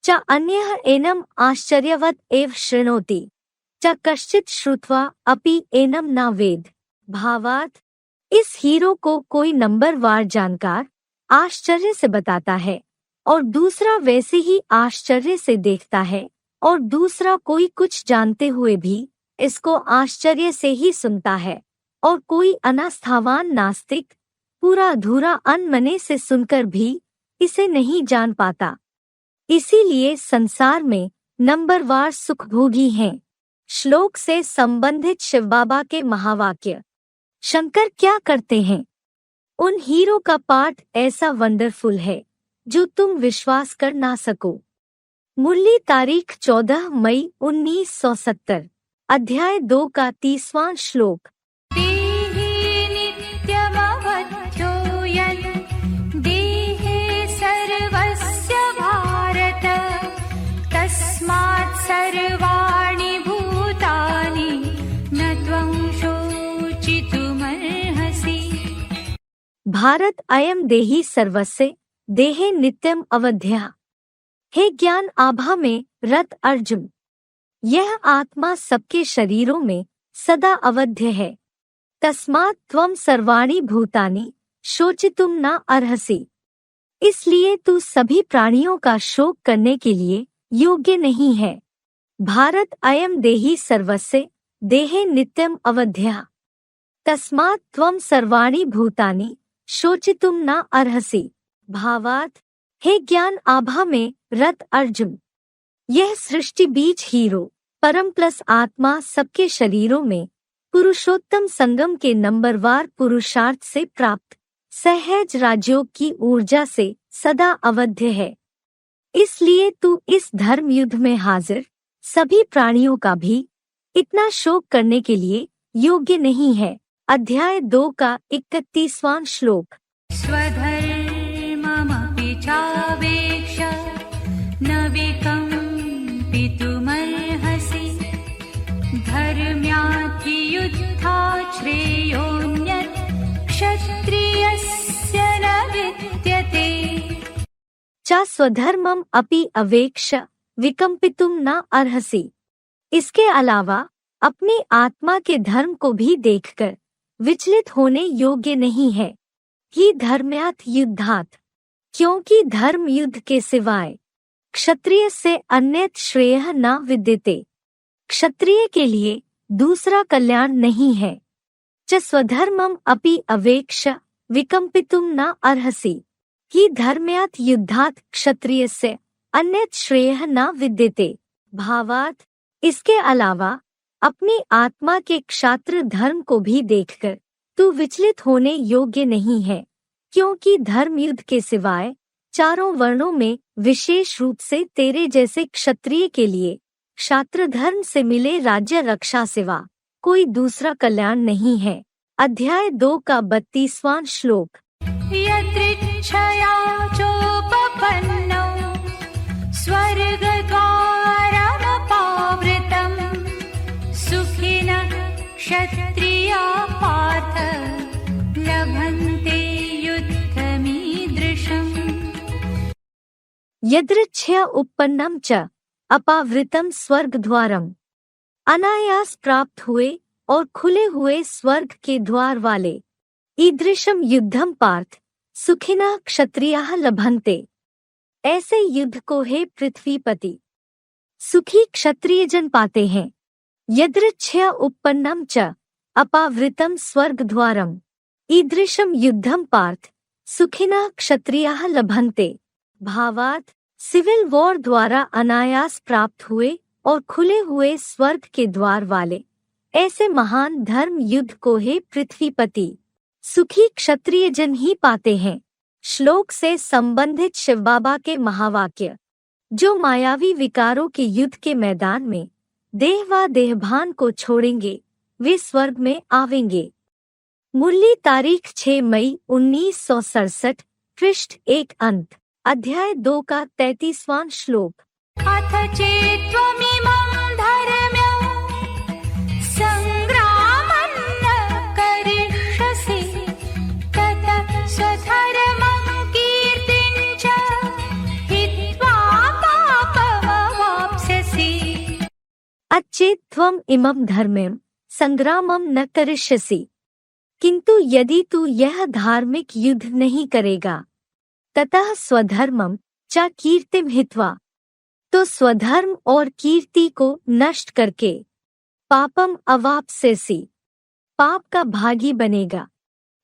A: च अन्यः एनम आश्चर्यवत एव शृणोति, च कश्चित श्रुत्वा अपि एनम न वेद। भावार्थ, इस हीरो को कोई नंबरवार जानकार आश्चर्य से बताता है, और दूसरा वैसे ही आश्चर्य से देखता है, और दूसरा कोई कुछ जानते हुए भी इसको आश्चर्य से ही सुनता है, और कोई अनास्थावान नास्तिक पूरा अधूरा अनमने से सुनकर भी इसे नहीं जान पाता। इसीलिए संसार में नंबरवार सुखभोगी हैं। श्लोक से संबंधित शिव बाबा के महावाक्य। शंकर क्या करते हैं? उन हीरो का पाठ ऐसा वंडरफुल है जो तुम विश्वास कर ना सको। मुरली तारीख 14 मई 1970। अध्याय 2 का 30वां श्लोक।
B: देहे नित्यमवध्योऽयं, देहे सर्वस्य भारत, तस्मात् सर्वाणि भूतानि न त्वं शोचितुमर्हसि।
A: भारत अयम देहि सर्वस्य, देहे नित्यम अवध्यः। हे ज्ञान आभा में रत अर्जुन, यह आत्मा सबके शरीरों में सदा अवध्य है। तस्मात् त्वं सर्वाणि भूतानि शोचितुम न अर्हसि, इसलिए तू सभी प्राणियों का शोक करने के लिए योग्य नहीं है। भारत अयम देहि सर्वस्य, देहे नित्यम अवध्यः। तस्मात् त्वं सर्वाणि भूतानि शोचितुम न अर्हसि। भावार्थ, हे ज्ञान आभा में रत अर्जुन, यह सृष्टि बीज हीरो परम प्लस आत्मा सबके शरीरों में पुरुषोत्तम संगम के नंबरवार पुरुषार्थ से प्राप्त सहज राजयोग की ऊर्जा से सदा अवध्य है। इसलिए तू इस धर्म युद्ध में हाजिर सभी प्राणियों का भी इतना शोक करने के लिए योग्य नहीं है। अध्याय 2 का 31वां श्लोक।
B: स्वधर्ममपि चावेक्ष्य न विकम्पितुमर्हसि, धर्म्याधियुद्धात् श्रेयोऽन्यत् क्षत्रियस्य न विद्यते।
A: च स्वधर्मम अपि अवेक्ष्य विकम्पितुम न अर्हसि, इसके अलावा अपनी आत्मा के धर्म को भी देखकर विचलित होने योग्य नहीं है। ही धर्म्यात् युद्धात्, क्योंकि धर्म युद्ध के सिवाय क्षत्रिय से अन्यत् श्रेयः न विद्यते, क्षत्रिय के लिए दूसरा कल्याण नहीं है। च स्वधर्मम अपि अवेक्ष्य विकम्पितुम न अर्हसि, ही धर्म्यात् युद्धात् क्षत्रियस्य अन्यत् श्रेयः न विद्यते। भावार्थ, इसके अलावा अपनी आत्मा के क्षात्र धर्म को भी देखकर तू विचलित होने योग्य नहीं है, क्योंकि धर्म युद्ध के सिवाय चारों वर्णों में विशेष रूप से तेरे जैसे क्षत्रिय के लिए क्षात्र धर्म से मिले राज्य रक्षा सिवा कोई दूसरा कल्याण नहीं है। अध्याय 2 का 32वां श्लोक।
B: यदृच्छया चोपपन्नौ स्वर्गद्वारमपावृतं सुखिनः क्षत्रियाः पार्थ लभन्ते युद्धमीदृशम्।
A: यदृच्छया उपपन्नम च अपावृतम स्वर्ग द्वारम, अनायास प्राप्त हुए और खुले हुए स्वर्ग के द्वार वाले ईदृशम युद्धम पार्थ सुखिनः क्षत्रियाः लभन्ते। ऐसे युद्ध को हे पृथ्वीपति सुखी क्षत्रिय जन पाते हैं। यदृच्छया उपपन्नम च अपावृतम स्वर्ग द्वारम ईदृशम युद्धम पार्थ सुखिनः क्षत्रियाः लभन्ते। भावार्थ, सिविल वॉर द्वारा अनायास प्राप्त हुए और खुले हुए स्वर्ग के द्वार वाले ऐसे महान धर्म युद्ध को हे पृथ्वीपति सुखी क्षत्रिय जन ही पाते हैं। श्लोक से संबंधित शिव बाबा के महावाक्य। जो मायावी विकारों के युद्ध के मैदान में देह व देहभान को छोड़ेंगे वे स्वर्ग में आवेंगे। मुरली तारीख 6 मई 1967, पृष्ठ 1 अंत। अध्याय 2 का 33वां श्लोक।
B: अथ चेत्त्वमिमं धर्म्यं संग्रामं न करिष्यसि ततः स्वधर्मं कीर्तिं च हित्वा पापमवाप्स्यसि।
A: अच्छेत्त्वम् इमं धर्म्यं संग्रामं न करिष्यसि, किंतु यदि तू यह धार्मिक युद्ध नहीं करेगा ततः स्वधर्मम च कीर्तिम हित्वा, तो स्वधर्म और कीर्ति को नष्ट करके पापम अवाप्स्यसि, पाप का भागी बनेगा।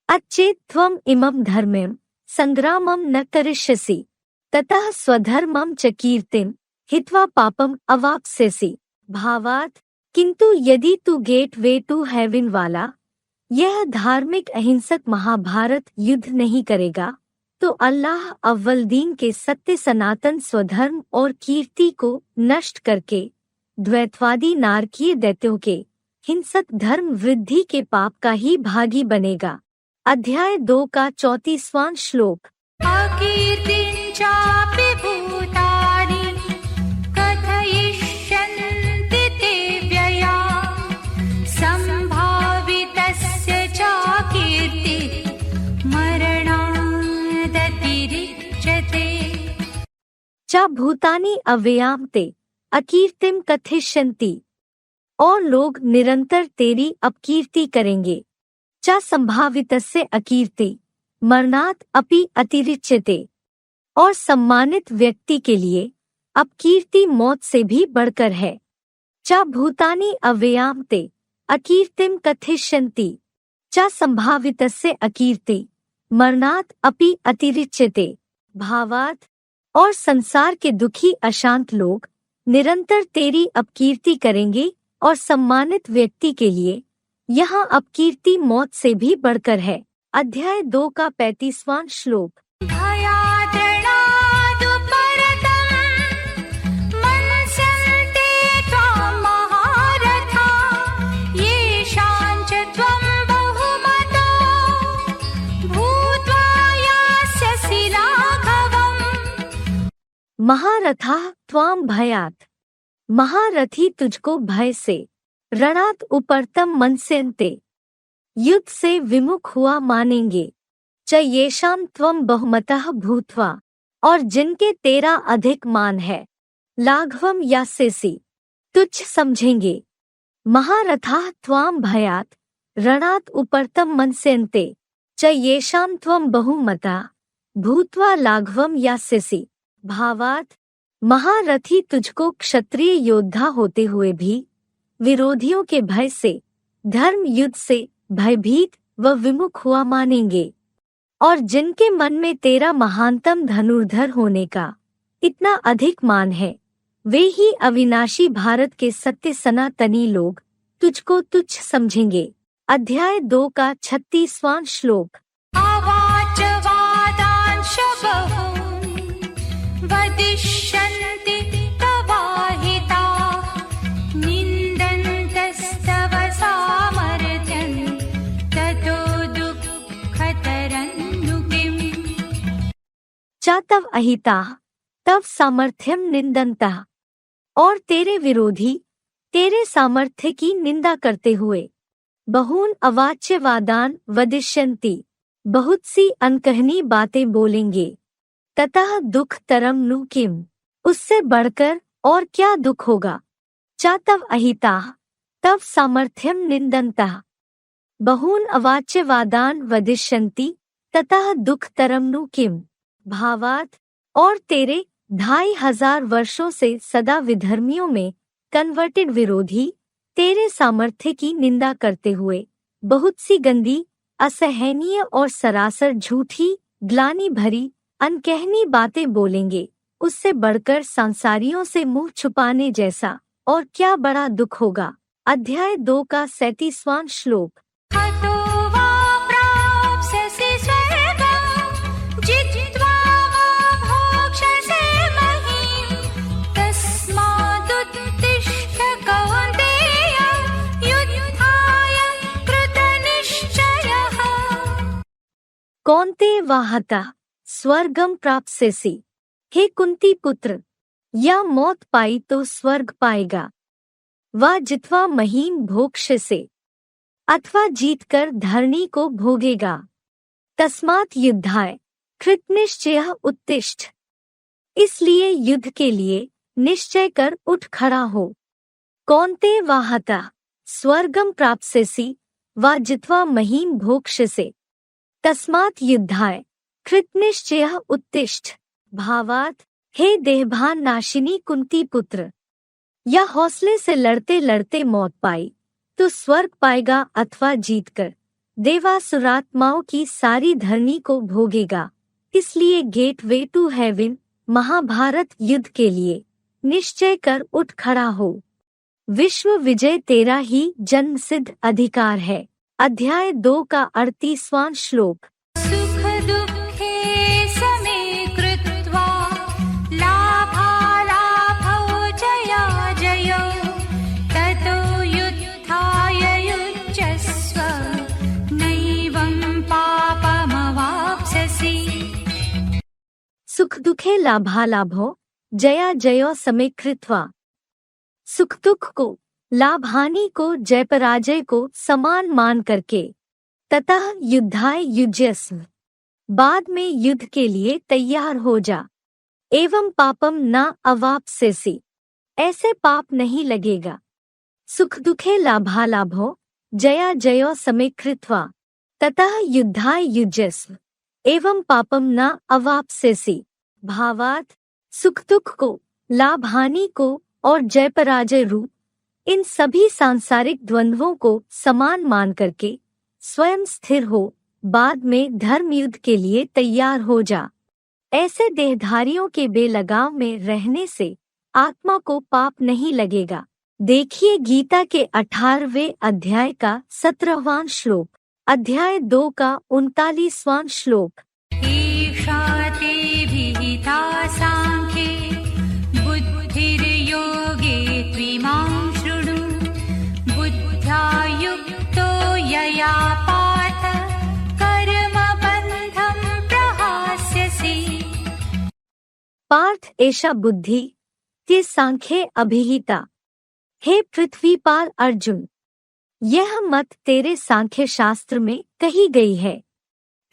A: अच्छेत्त्वम् इमं धर्म्यं संग्रामं न करिष्यसि ततः स्वधर्मं च कीर्तिम हित्वा पापम अवाप्स्यसि। भावार्थ, किंतु यदि तू गेट वे टू हेवन वाला यह धार्मिक अहिंसक महाभारत युद्ध नहीं करेगा तो अल्लाह अव्वल दीन के सत्य सनातन स्वधर्म और कीर्ति को नष्ट करके द्वैतवादी नारकीय दैत्यों के हिंसक धर्म वृद्धि के पाप का ही भागी बनेगा। अध्याय 2 का 34वां श्लोक।
B: अकीर्तिं चापि भूतानि कथयिष्यन्ति ते व्यया सम्भावितस्य चाकीर्तिः मरणादतिरिच्यते।
A: च भूतानि अव्ययाम ते अकीर्तिम कथिष्यन्ति, और लोग निरंतर तेरी अपकीर्ति करेंगे। च संभावितस्य अकीर्ति मरणात् अपि अतिरिच्यते, और सम्मानित व्यक्ति के लिए अपकीर्ति मौत से भी बढ़कर है। च भूतानि अव्ययाम ते अकीर्तिम कथिष्यन्ति, च संभावितस्य अकीर्ति मरणात् अपि अतिरिच्यते। भावार्थ, और संसार के दुखी अशांत लोग निरंतर तेरी अपकीर्ति करेंगे और सम्मानित व्यक्ति के लिए यहाँ अपकीर्ति मौत से भी बढ़कर है। अध्याय 2 का 35वां श्लोक।
B: भयाद्रणादुपरतं मनस्यन्ते त्वां महारथा येषां च त्वं बहुमतो भूत्वा यास्यसि लाघवम्।
A: महारथाः त्वां भयात्, महारथी तुझको भय से, रणात् उपरतम मनस्यन्ते, युद्ध से विमुख हुआ मानेंगे, च येषां त्वं बहुमतः भूत्वा, और जिनके तेरा अधिक मान है, लाघवम यास्यसि, तुच्छ समझेंगे। महारथाः त्वां भयात् रणात् उपरतम मनस्यन्ते, च येषां त्वं बहुमतः भूत्वा लाघवम यास्यसि। भावार्थ, महारथी तुझको क्षत्रिय योद्धा होते हुए भी विरोधियों के भय से, धर्म युद्ध से भयभीत व विमुख हुआ मानेंगे, और जिनके मन में तेरा महानतम धनुर्धर होने का इतना अधिक मान है, वे ही अविनाशी भारत के सत्य सनातनी लोग तुझको तुच्छ समझेंगे। अध्याय 2 का 36वां श्लोक।
B: अवाच वादांश बहून् वदिष्यन्ति तवाहिताः निन्दन्तस्तव सामर्थ्यं ततो दुःखतरं नु किम्।
A: चातव अहिताः तव सामर्थ्यम निंदन्तः। और तेरे विरोधी तेरे सामर्थ्य की निंदा करते हुए बहून अवाच्य वादान वदिष्यन्ति बहुत सी अनकहनी बातें बोलेंगे। ततः दुख तरम नु किम उससे बढ़कर और क्या दुख होगा। चातव अहिताः तव सामर्थ्यम निंदन्तः बहून अवाच्य वादान वदिष्यन्ति ततः दुख तरम नु किम। भावार्थ और तेरे 2500 वर्षों से सदा विधर्मियों में कन्वर्टेड विरोधी तेरे सामर्थ्य की निंदा करते हुए बहुत सी गंदी, असहनीय और सरासर झूठी, ग्लानि भरी, अनकहनी बातें बोलेंगे। उससे बढ़कर सांसारियों से मुंह छुपाने जैसा और क्या बड़ा दुख होगा। अध्याय 2 का 37वां श्लोक।
B: हतो वा प्राप्स्यसि स्वर्गं जित्वा वा भोक्ष्यसे महीम् तस्मादुत्तिष्ठ कौन्तेय युद्धाय कृतनिश्चयः।
A: कौन्तेय वाहता स्वर्गम प्राप्स्यसि। हे कुंती पुत्र, या मौत पाई तो स्वर्ग पाएगा, वा जित्वा महीम भोक्ष्यसे अथवा जीतकर धरणी को भोगेगा। तस्मात् युद्धाय कृतनिश्चयः उत्तिष्ठ, इसलिए युद्ध के लिए निश्चय कर उठ खड़ा हो। कौन्तेय वाहता स्वर्गम प्राप्स्यसि वा जित्वा महीम भोक्ष्यसे तस्मात् युद्धाय कृतनिश्चयः उत्तिष्ठ। भावार्थ हे देहभान नाशिनी कुंती पुत्र, या हौसले से लड़ते लड़ते मौत पाई तो स्वर्ग पाएगा अथवा जीतकर देवासुरात्माओं की सारी धरणी को भोगेगा। इसलिए gateway to heaven Mahabharata युद्ध के लिए निश्चय कर उठ खड़ा हो। विश्व विजय तेरा ही जन्म सिद्ध अधिकार है। अध्याय 2 का 38वां श्लोक।
B: सुख दुःखे समे कृत्वा लाभालाभौ जया जयो ततो युद्धाय युज्यस्व नैवं पापमवाप्स्यसि।
A: सुख दुखे लाभालाभो जया जयो समय कृत्वा। सुख दुख को, लाभ हानि को, जय पराजय को समान मान करके ततः युद्धाय युज्यस्व बाद में युद्ध के लिए तैयार हो जा। एवं पापम न अवाप्स्यसि ऐसे पाप नहीं लगेगा। सुख दुखे लाभालाभो जया जयो समय कृत्वा ततः युद्धाय युज्यस्व एवं पापम न अवाप्स्यसि। भावार्थ सुख दुख को, लाभ हानि को और जय पराजय रूप इन सभी सांसारिक द्वंद्वों को समान मान करके स्वयं स्थिर हो, बाद में धर्म युद्ध के लिए तैयार हो जा। ऐसे देहधारियों के बेलगाव में रहने से आत्मा को पाप नहीं लगेगा। देखिए गीता के 18वें अध्याय का 17वां श्लोक। अध्याय 2 का 39वां श्लोक।
B: ईशा ते विहिता सांख्ये बुद्धिर्योगे त्विमां शृणु बुद्ध्या युक्तो यया पार्थ कर्मबन्धं प्रहास्यसि।
A: पार्थ एषा बुद्धि ते सांख्ये अभिहिता। हे पृथ्वीपाल अर्जुन, यह मत तेरे सांख्य शास्त्र में कही गई है।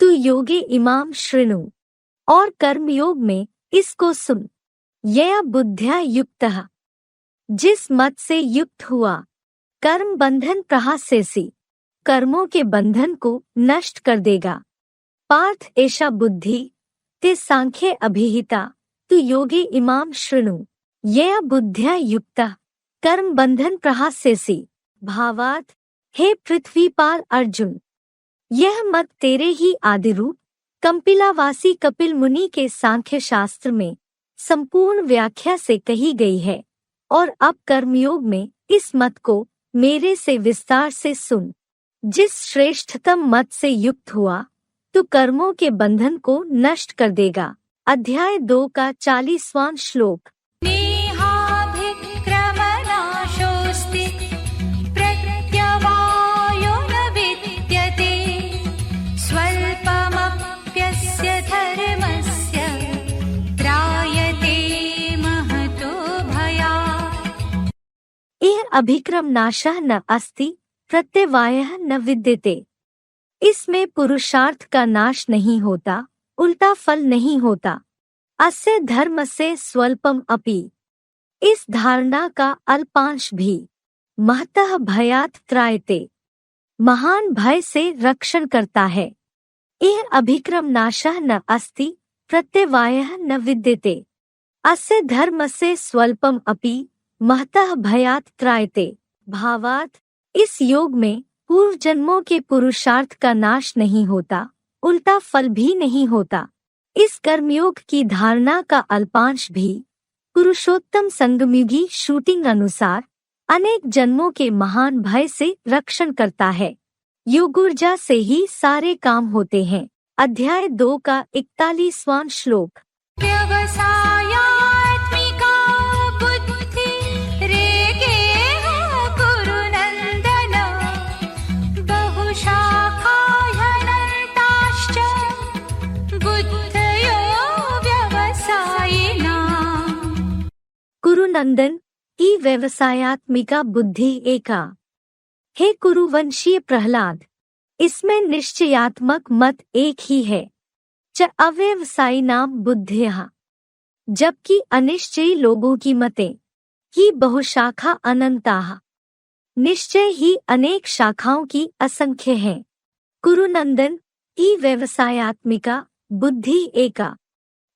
A: तू योगे इमाम शृणु और कर्मयोग में इसको सुन। यया बुद्ध्या युक्तः जिस मत से युक्त हुआ, कर्म बंधन प्रहास्यसि कर्मों के बंधन को नष्ट कर देगा। पार्थ एषा बुद्धि ते सांख्ये अभिहिता तु योगे इमाम शृणु यया बुद्ध्या युक्तः कर्म बंधन प्रहास्यसि। भावार्थ हे पृथ्वीपाल अर्जुन, यह मत तेरे ही आदिरूप कंपिलावासी कपिल मुनि के सांख्य शास्त्र में संपूर्ण व्याख्या से कही गई है और अब कर्मयोग में इस मत को मेरे से विस्तार से सुन। जिस श्रेष्ठतम मत से युक्त हुआ तो कर्मों के बंधन को नष्ट कर देगा। अध्याय 2 का 40वां श्लोक।
B: नेहाभिक्रमनाशोऽस्ति प्रत्यवायो न विद्यते स्वल्पमप्यस्य धर्मस्य त्रायते महतो भयात्।
A: यह अभिक्रम नाशः न अस्ति प्रत्यवायः न विद्यते। इसमें पुरुषार्थ का नाश नहीं होता, उल्टा फल नहीं होता। अस्य धर्म से स्वल्पम अपि, इस धारणा का अल्पांश भी, महतः भयात् त्रायते, महान भय से रक्षण करता है। यह अभिक्रम नाशः न अस्ति प्रत्यवायः न विद्यते। अस्य धर्म से स्वल्पम अपि महतः भयात् त्रायते। भावार्थ, इस योग में पूर्व जन्मों के पुरुषार्थ का नाश नहीं होता, उल्टा फल भी नहीं होता। इस कर्मयोग की धारणा का अल्पांश भी पुरुषोत्तम संगमयुगी शूटिंग अनुसार अनेक जन्मों के महान भय से रक्षण करता है। योगूर्जा से ही सारे काम होते हैं। अध्याय 2 का 41वां श्लोक।
B: व्यवसायात्मिका बुद्धिरेकेह कुरु नन्दन बहुशाखाह्यनन्ताश्च बुद्धयो व्यवसायिनाम्।
A: कुरुनंदन की व्यवसायात्मिका बुद्धि एका। हे कुरुवंशीय प्रहलाद, इसमें निश्चयात्मक मत एक ही है। च अव्यवसायी नाम बुद्धियः, जबकि अनिश्चयी लोगों की मतें ही बहुशाखा अनंताः, निश्चय ही अनेक शाखाओं की असंख्य हैं। कुरुनंदन की व्यवसायात्मिका बुद्धि एका।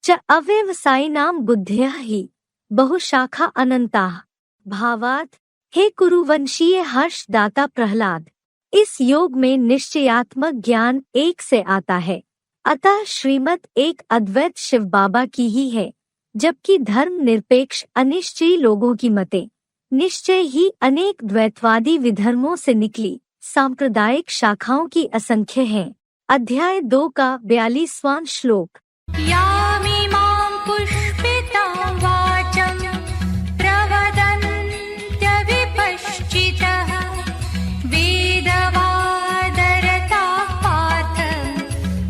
A: च अव्यवसायी नाम बुद्धियः ही बहुशाखा अनंताः। भावार्थ, हे कुरुवंशीय हर्षदाता प्रहलाद, इस योग में निश्चयात्मक ज्ञान एक से आता है, अतः श्रीमत एक अद्वैत शिव बाबा की ही है, जबकि धर्म निरपेक्ष अनिश्चयी लोगों की मतें निश्चय ही अनेक द्वैतवादी विधर्मों से निकली सांप्रदायिक शाखाओं की असंख्य हैं। अध्याय 2 का 42वां श्लोक।
B: यामिमां पुष्पितां वाचं प्रवदन्त्यविपश्चितः वेदवादरताः पार्थ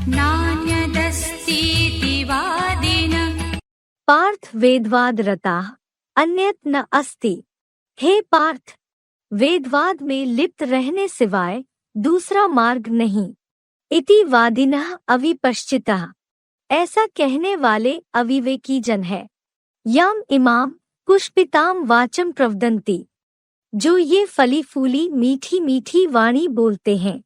B: नान्यदस्तीति वादिनः।
A: पार्थ वेदवाद रताः अन्यत न अस्ति। हे पार्थ, वेदवाद में लिप्त रहने सिवाय दूसरा मार्ग नहीं। इति वादिनः अविपश्चितः, ऐसा कहने वाले अविवेकी जन है। यम इमाम पुष्पिताम वाचम प्रवदन्ति, जो ये फली फूली मीठी मीठी वाणी बोलते हैं।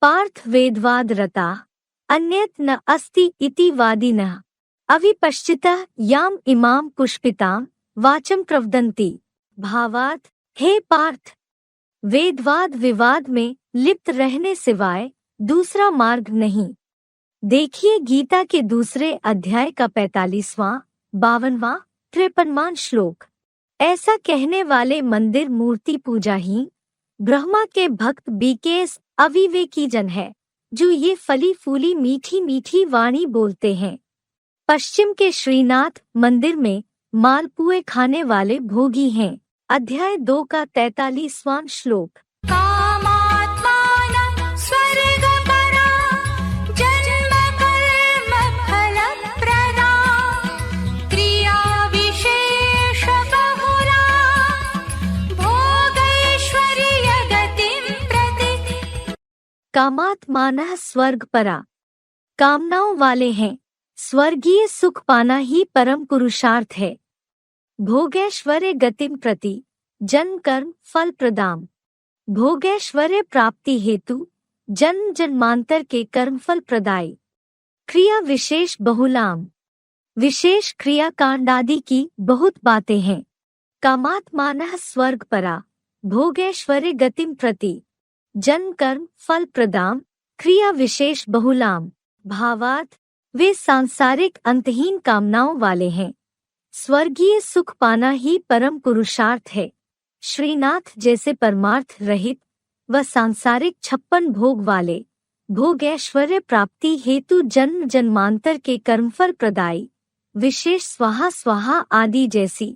A: पार्थ वेदवाद रता अन्यत न अस्ति इति वादिनः अविपश्चितः याम इमाम पुष्पिताम वाचम प्रवदन्ति। भावार्थ, हे पार्थ, वेदवाद विवाद में लिप्त रहने सिवाय दूसरा मार्ग नहीं। देखिए गीता के दूसरे अध्याय का 45वां, 52वां, 53वां श्लोक। ऐसा कहने वाले मंदिर मूर्ति पूजाहीन ब्रह्मा के भक्त बीकेएस अविवेकी जन है, जो ये फली फूली मीठी मीठी वाणी बोलते हैं। पश्चिम के श्रीनाथ मंदिर में मालपुए खाने वाले भोगी हैं। अध्याय 2 का 43वां श्लोक।
B: कामात्मानं स्वर्गपरा जन्म कर्म फलप्रदा क्रिया विशेष बहुला भोगैश्वर्य गतिं प्रति।
A: कामात्मानः स्वर्गपरा, कामनाओं वाले हैं। स्वर्गीय सुख पाना ही परम पुरुषार्थ है। भोगैश्वर्य गतिम प्रति जन्म कर्म फल प्रदाम, भोगैश्वर्य प्राप्ति हेतु जन्म जन्मांतर के कर्मफल प्रदायी। क्रिया विशेष बहुलाम, विशेष क्रिया कांड आदि की बहुत बातें हैं। कामात्मानः स्वर्ग परा भोगैश्वर्य गतिम प्रति जन्म कर्म फल प्रदाम क्रिया विशेष बहुलाम। भावार्थ, वे सांसारिक अंतहीन कामनाओं वाले हैं। स्वर्गीय सुख पाना ही परम पुरुषार्थ है। श्रीनाथ जैसे परमार्थ रहित व सांसारिक 56 भोग वाले भोगैश्वर्य प्राप्ति हेतु जन्म जन्मांतर के कर्मफल प्रदायी विशेष स्वाहा स्वाहा आदि जैसी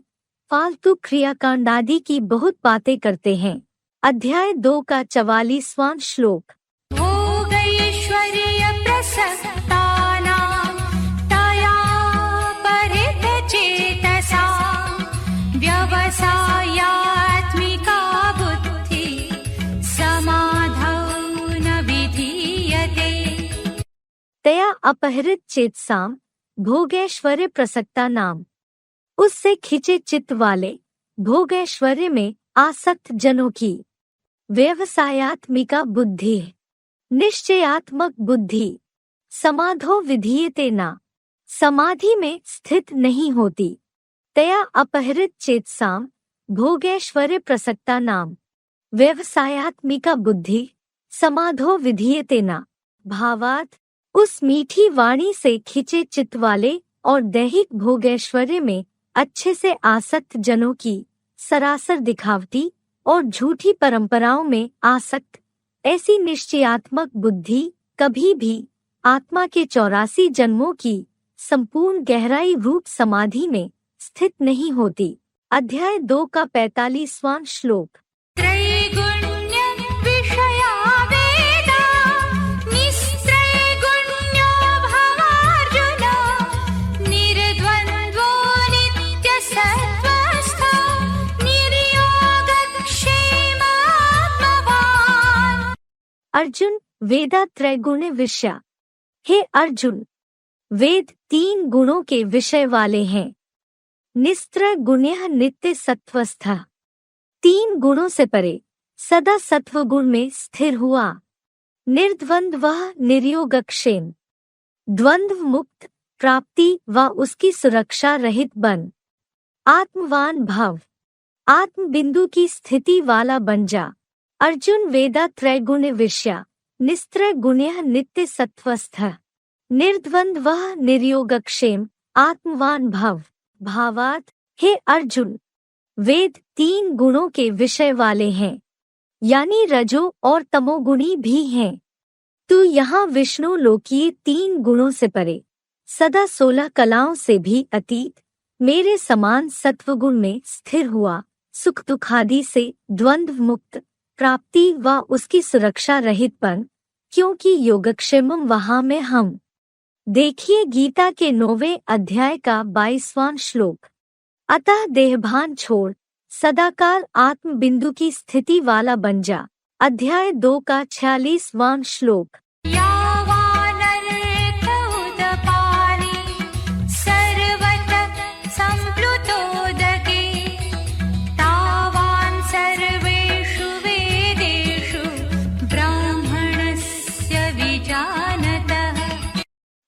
A: फालतू क्रियाकांड आदि की बहुत बातें करते हैं। अध्याय 2 का 44वां श्लोक।
B: भोगैश्वर्य प्रसक्तानां तया परितचेतसा व्यवसायात्मिका बुद्धि समाधौ न विधीयते।
A: तया अपहृत चेतसाम भोगैश्वर्य प्रसक्ता नाम, उससे खिंचे चित्त वाले भोगैश्वर्य में आसक्त जनों की व्यवसायात्मिका बुद्धि निश्चयात्मक बुद्धि समाधो विधीयते ना, समाधि में स्थित नहीं होती। तया अपहृत चेतसाम भोगैश्वर्य प्रसक्ता नाम व्यवसायात्मिका बुद्धि समाधो विधीयते ना, भावार्थ उस मीठी वाणी से खिंचे चित्त वाले और दैहिक भोगैश्वर्य में अच्छे से आसक्त जनों की सरासर दिखावटी और झूठी परंपराओं में आसक्त ऐसी निश्चयात्मक बुद्धि कभी भी आत्मा के 84 जन्मों की संपूर्ण गहराई रूप समाधि में स्थित नहीं होती। अध्याय 2 का 45वां श्लोक। अर्जुन वेदा त्रैगुण विषय। हे अर्जुन, वेद 3 गुणों के विषय वाले हैं। निस्त्रय गुण्यः नित्य सत्वस्थ, 3 गुणों से परे सदा सत्व गुण में स्थिर हुआ। निर्द्वंद्वः निर्योगक्षेम, द्वंद्व मुक्त प्राप्ति व उसकी सुरक्षा रहित बन। आत्मवान भव, आत्म बिंदु की स्थिति वाला बन जा। अर्जुन वेदा त्रैगुण विषय निस्त्रय गुण्यः नित्य सत्वस्थ निर्द्वंद्वः निर्योगक्षेम आत्मवान भव, भावार्थ हे अर्जुन, वेद 3 गुणों के विषय वाले हैं, यानी रजो और तमोगुणी भी हैं। तू यहाँ विष्णु लोकीय 3 गुणों से परे सदा 16 कलाओं से भी अतीत मेरे समान सत्वगुण में स्थिर हुआ, सुख दुखादि से द्वंद्व मुक्त प्राप्ति व उसकी सुरक्षा रहित बन, क्योंकि योगक्षेमम वहाँ में हम। देखिए गीता के 9वें अध्याय का 22वां श्लोक। अतः देहभान छोड़ सदाकाल आत्म बिंदु की स्थिति वाला बन जा। अध्याय 2 का 46वां श्लोक।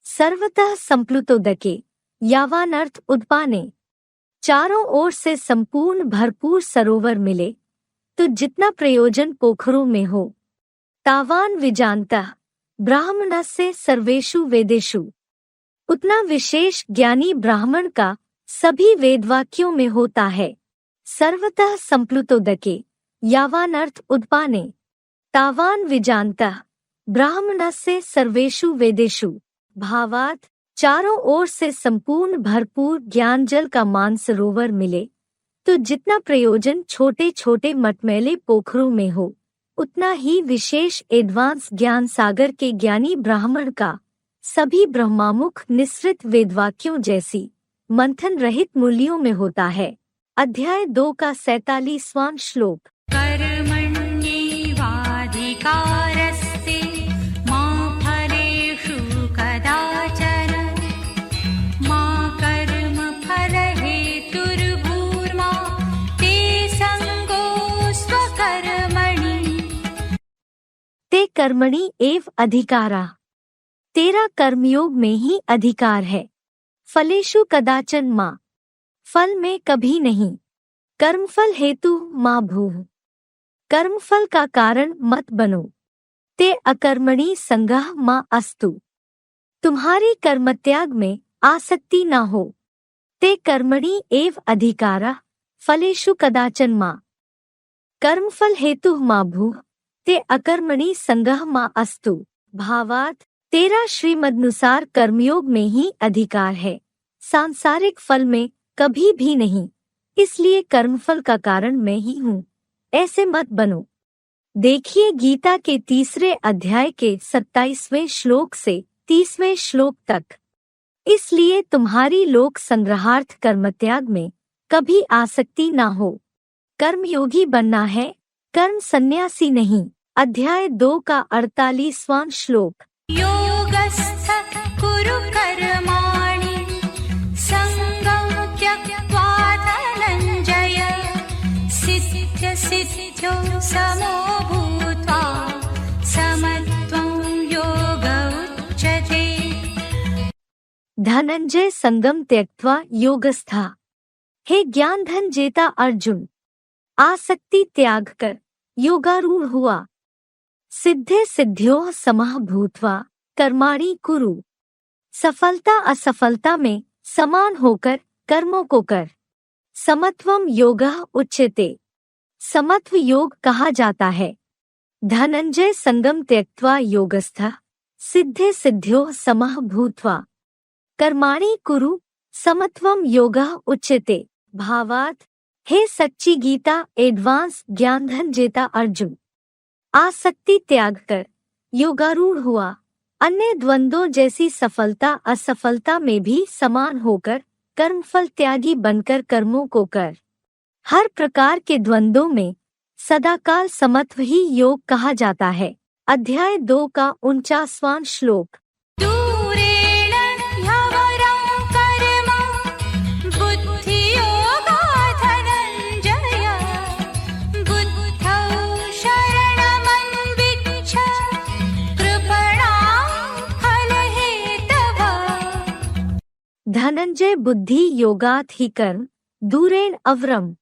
A: सर्वतः संप्लुतोदके यावानर्थ उद्पाने, चारों ओर से संपूर्ण भरपूर सरोवर मिले तो जितना प्रयोजन पोखरों में हो। तावान विजानता ब्राह्मणस्य सर्वेषु वेदेषु, उतना विशेष ज्ञानी ब्राह्मण का सभी वेदवाक्यों में होता है। सर्वतः संप्लुतोदके यावानर्थ उद्पाने तावान विजानता ब्राह्मणस्य सर्वेषु वेदेषु, भावार्थ चारों ओर से संपूर्ण भरपूर ज्ञान जल का मानसरोवर मिले तो जितना प्रयोजन छोटे छोटे मटमैले पोखरों में हो, उतना ही विशेष एडवांस ज्ञान सागर के ज्ञानी ब्राह्मण का सभी ब्रह्मामुख निःसृत वेदवाक्यों जैसी मंथन रहित मूल्यों में होता है। अध्याय 2 का 47वां श्लोक। ते कर्मणि एव अधिकारा, तेरा कर्मयोग में ही अधिकार है। फलेषु कदाचन मां, फल में कभी नहीं। कर्मफल हेतु मां भूः, कर्मफल का कारण मत बनो। ते अकर्मणि संगः मां अस्तु, तुम्हारी कर्मत्याग में आसक्ति न हो। ते कर्मणि एव अधिकारा फलेषु कदाचन मां, कर्मफल हेतु मां भूः, ते अकर्मणि संगः मा अस्तु। भावार्थ, तेरा श्रीमदनुसार कर्मयोग में ही अधिकार है, सांसारिक फल में कभी भी नहीं। इसलिए कर्मफल का कारण मैं ही हूँ, ऐसे मत बनो। देखिए गीता के 3 अध्याय के 27वें श्लोक से 30वें श्लोक तक। इसलिए तुम्हारी लोक संग्रहार्थ कर्मत्याग में कभी आसक्ति ना हो। कर्मयोगी बनना है, कर्म सन्यासी नहीं। अध्याय 2 का 48वां श्लोक।
B: योगस्थ कुरु कर्माणि संगं त्यक्त्वा धनञ्जय सिद्ध्य सिद्ध्यो समो भूत्वा समत्वं योग उच्यते।
A: धनंजय संगम त्यक्त्वा योगस्था। हे ज्ञान धन जेता अर्जुन, आसक्ति त्याग कर योगारूढ़ हुआ। सिद्धे सिद्ध्योः समः भूत्वा कर्माणि कुरु। सफलता असफलता में समान होकर कर्मों को कर। समत्वम योगः उच्यते। समत्व योग कहा जाता है। धनंजय संगम त्यक्त्वा योगस्थः सिद्धे सिद्ध्योः समः भूत्वा कर्माणि कुरु समत्वम योगः उच्यते। भावार्थ, हे सच्ची गीता एडवांस ज्ञान धन जेता अर्जुन, आसक्ति त्याग कर योगारूढ़ हुआ। अन्य द्वंद्वों जैसी सफलता असफलता में भी समान होकर कर्मफल त्यागी बनकर कर्मों को कर। हर प्रकार के द्वंद्वों में सदाकाल समत्व ही योग कहा जाता है। अध्याय 2 का 49वां श्लोक।
B: दूरेण ह्यवरं कर्म बुद्धियोगा धनञ्जय बुद्धौ शरणमन्विच्छ कृपणां फलहेतवः।
A: धनंजय बुद्धि योगात ही कर्म दूरेण अवरम।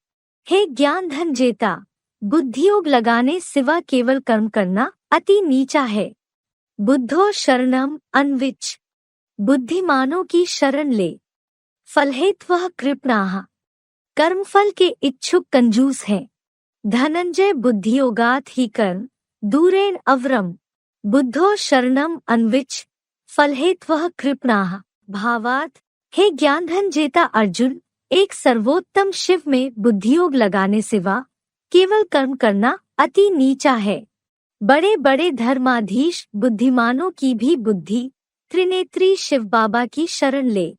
A: हे ज्ञान धन जेता, बुद्धियोग लगाने सिवा केवल कर्म करना अति नीचा है। बुद्धो शरणम अन्विच्छ, बुद्धिमानों की शरण ले। फलहेत्वः कृपणाः, कर्मफल के इच्छुक कंजूस हैं। धनंजय बुद्धियोगात ही कर्म दूरेण अवरम बुद्धो शरणम अन्विच्छ फलहेत्वः कृपणाः। भावार्थ, हे ज्ञान धन जेता अर्जुन, एक सर्वोत्तम शिव में बुद्धियोग लगाने सिवा केवल कर्म करना अति नीचा है। बड़े बड़े धर्माधीश बुद्धिमानों की भी बुद्धि त्रिनेत्री शिव बाबा की शरण ले।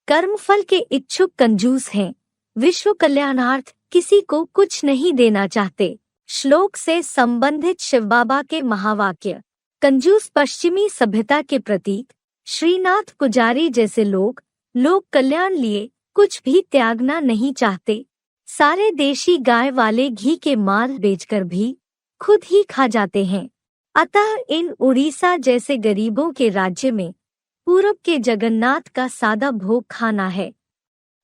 A: कर्मफल के इच्छुक कंजूस हैं, विश्व कल्याणार्थ किसी को कुछ नहीं देना चाहते। श्लोक से संबंधित शिव बाबा के महावाक्य। कंजूस पश्चिमी सभ्यता के प्रतीक श्रीनाथ पुजारी जैसे लोग लोक कल्याण लिए कुछ भी त्यागना नहीं चाहते। सारे देशी गाय वाले घी के माल बेचकर भी खुद ही खा जाते हैं। अतः इन उड़ीसा जैसे गरीबों के राज्य में पूरब के जगन्नाथ का सादा भोग खाना है।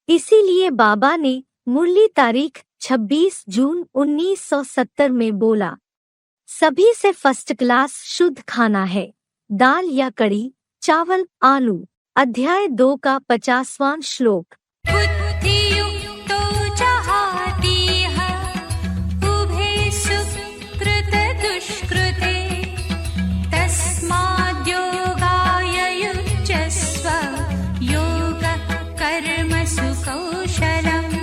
A: इसीलिए बाबा ने मुरली तारीख 26 जून 1970 में बोला, सभी से फर्स्ट क्लास शुद्ध खाना है, दाल या कड़ी, चावल, आलू। अध्याय 2 का 50वां श्लोक।
B: बुद्धियुक्तो जहातीह उभे सुकृतदुष्कृते तस्माद्योगाय युज्यस्व योगः कर्मसु कौशलम्।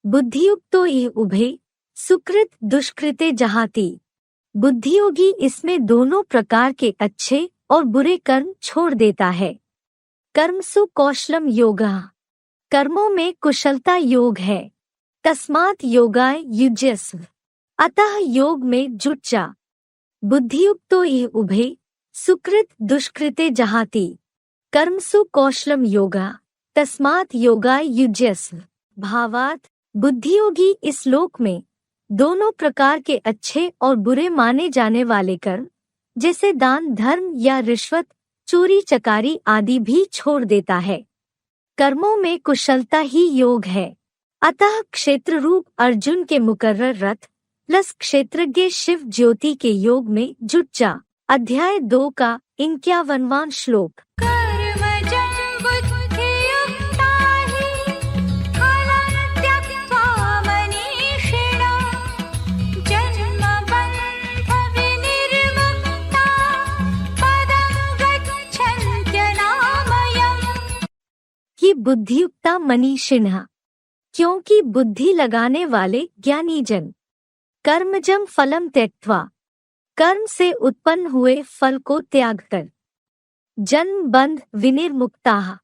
A: बुद्धियुक्तो ये उभे सुकृत दुष्कृते जहाती। बुद्धियोगी इसमें दोनों प्रकार के अच्छे और बुरे कर्म छोड़ देता है। कर्मसु कौशलम योगः, कर्मों में कुशलता योग है। तस्मात् योगाय युज्यस्व, अतः योग में जुट जा। बुद्धियुक्तो ये उभे सुकृत दुष्कृते जहाती। कर्मसु कौशलम योगः तस्मात् योगाय युज्यस्व। भावार्थ, बुद्धियोगी इस लोक में दोनों प्रकार के अच्छे और बुरे माने जाने वाले कर्म जैसे दान धर्म या रिश्वत चोरी चकारी आदि भी छोड़ देता है। कर्मों में कुशलता ही योग है। अतः क्षेत्र रूप अर्जुन के मुकर्रर रथ प्लस क्षेत्रज्ञ शिव ज्योति के योग में जुट जा। अध्याय 2 का 51वां श्लोक। बुद्धियुक्ता मनीषिणः, क्योंकि बुद्धि लगाने वाले ज्ञानी जन कर्मजम फलम त्यक्त्वा, कर्म से उत्पन्न हुए फल को त्याग कर, जन्म बंध विनिर्मुक्ताः,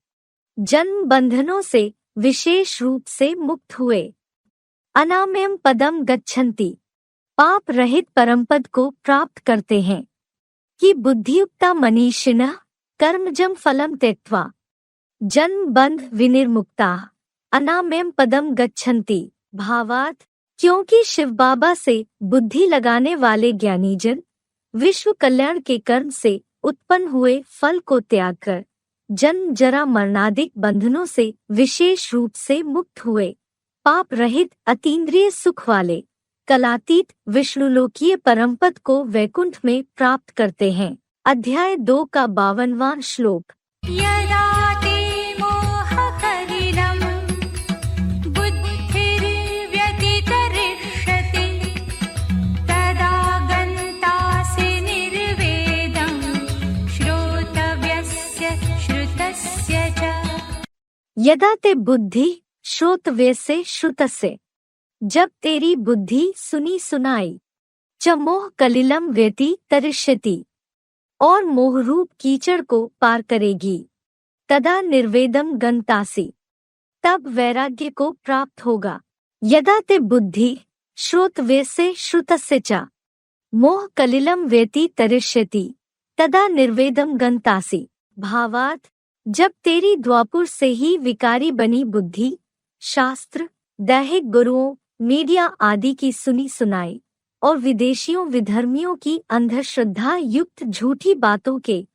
A: जन्म बंधनों से विशेष रूप से मुक्त हुए, अनामयम पदम गच्छन्ति, पाप रहित परमपद को प्राप्त करते हैं, कि बुद्धियुक्ता मनीषिणः कर्मजम फलम त्यक्त्वा, जन्म बंध विनिर्मुक्ताः, अनामयम पदम गच्छन्ति। भावार्थ, क्योंकि शिव बाबा से बुद्धि लगाने वाले ज्ञानीजन विश्व कल्याण के कर्म से उत्पन्न हुए फल को त्याग कर जन्म जरा मरणादिक बंधनों से विशेष रूप से मुक्त हुए, पाप रहित अतीन्द्रिय सुख वाले कलातीत विष्णुलोकीय परमपद को वैकुंठ में प्राप्त करते हैं। अध्याय 2 का 52वां श्लोक।
B: यदा ते मोहकलिलं बुद्धिर्व्यतितरिष्यति तदा गन्तासि निर्वेदं श्रोतव्यस्य श्रुतस्य च।
A: यदा ते बुद्धि श्रोतव्यस्य श्रुतस्य, जब तेरी बुद्धि सुनी सुनाई, च मोह कलिलम व्यति तरिष्यति, और मोहरूप कीचड़ को पार करेगी, तदा निर्वेदम गन्तासि, तब वैराग्य को प्राप्त होगा। यदा ते बुद्धि श्रोतव्यस्य श्रुतस्य च मोह कलिलम व्यति तरिष्यति तदा निर्वेदम गन्तासि। भावार्थ, जब तेरी द्वापुर से ही विकारी बनी बुद्धि शास्त्र, दैहिक गुरुओं, मीडिया आदि की सुनी सुनाई और विदेशियों विधर्मियों की अंधश्रद्धा युक्त झूठी बातों के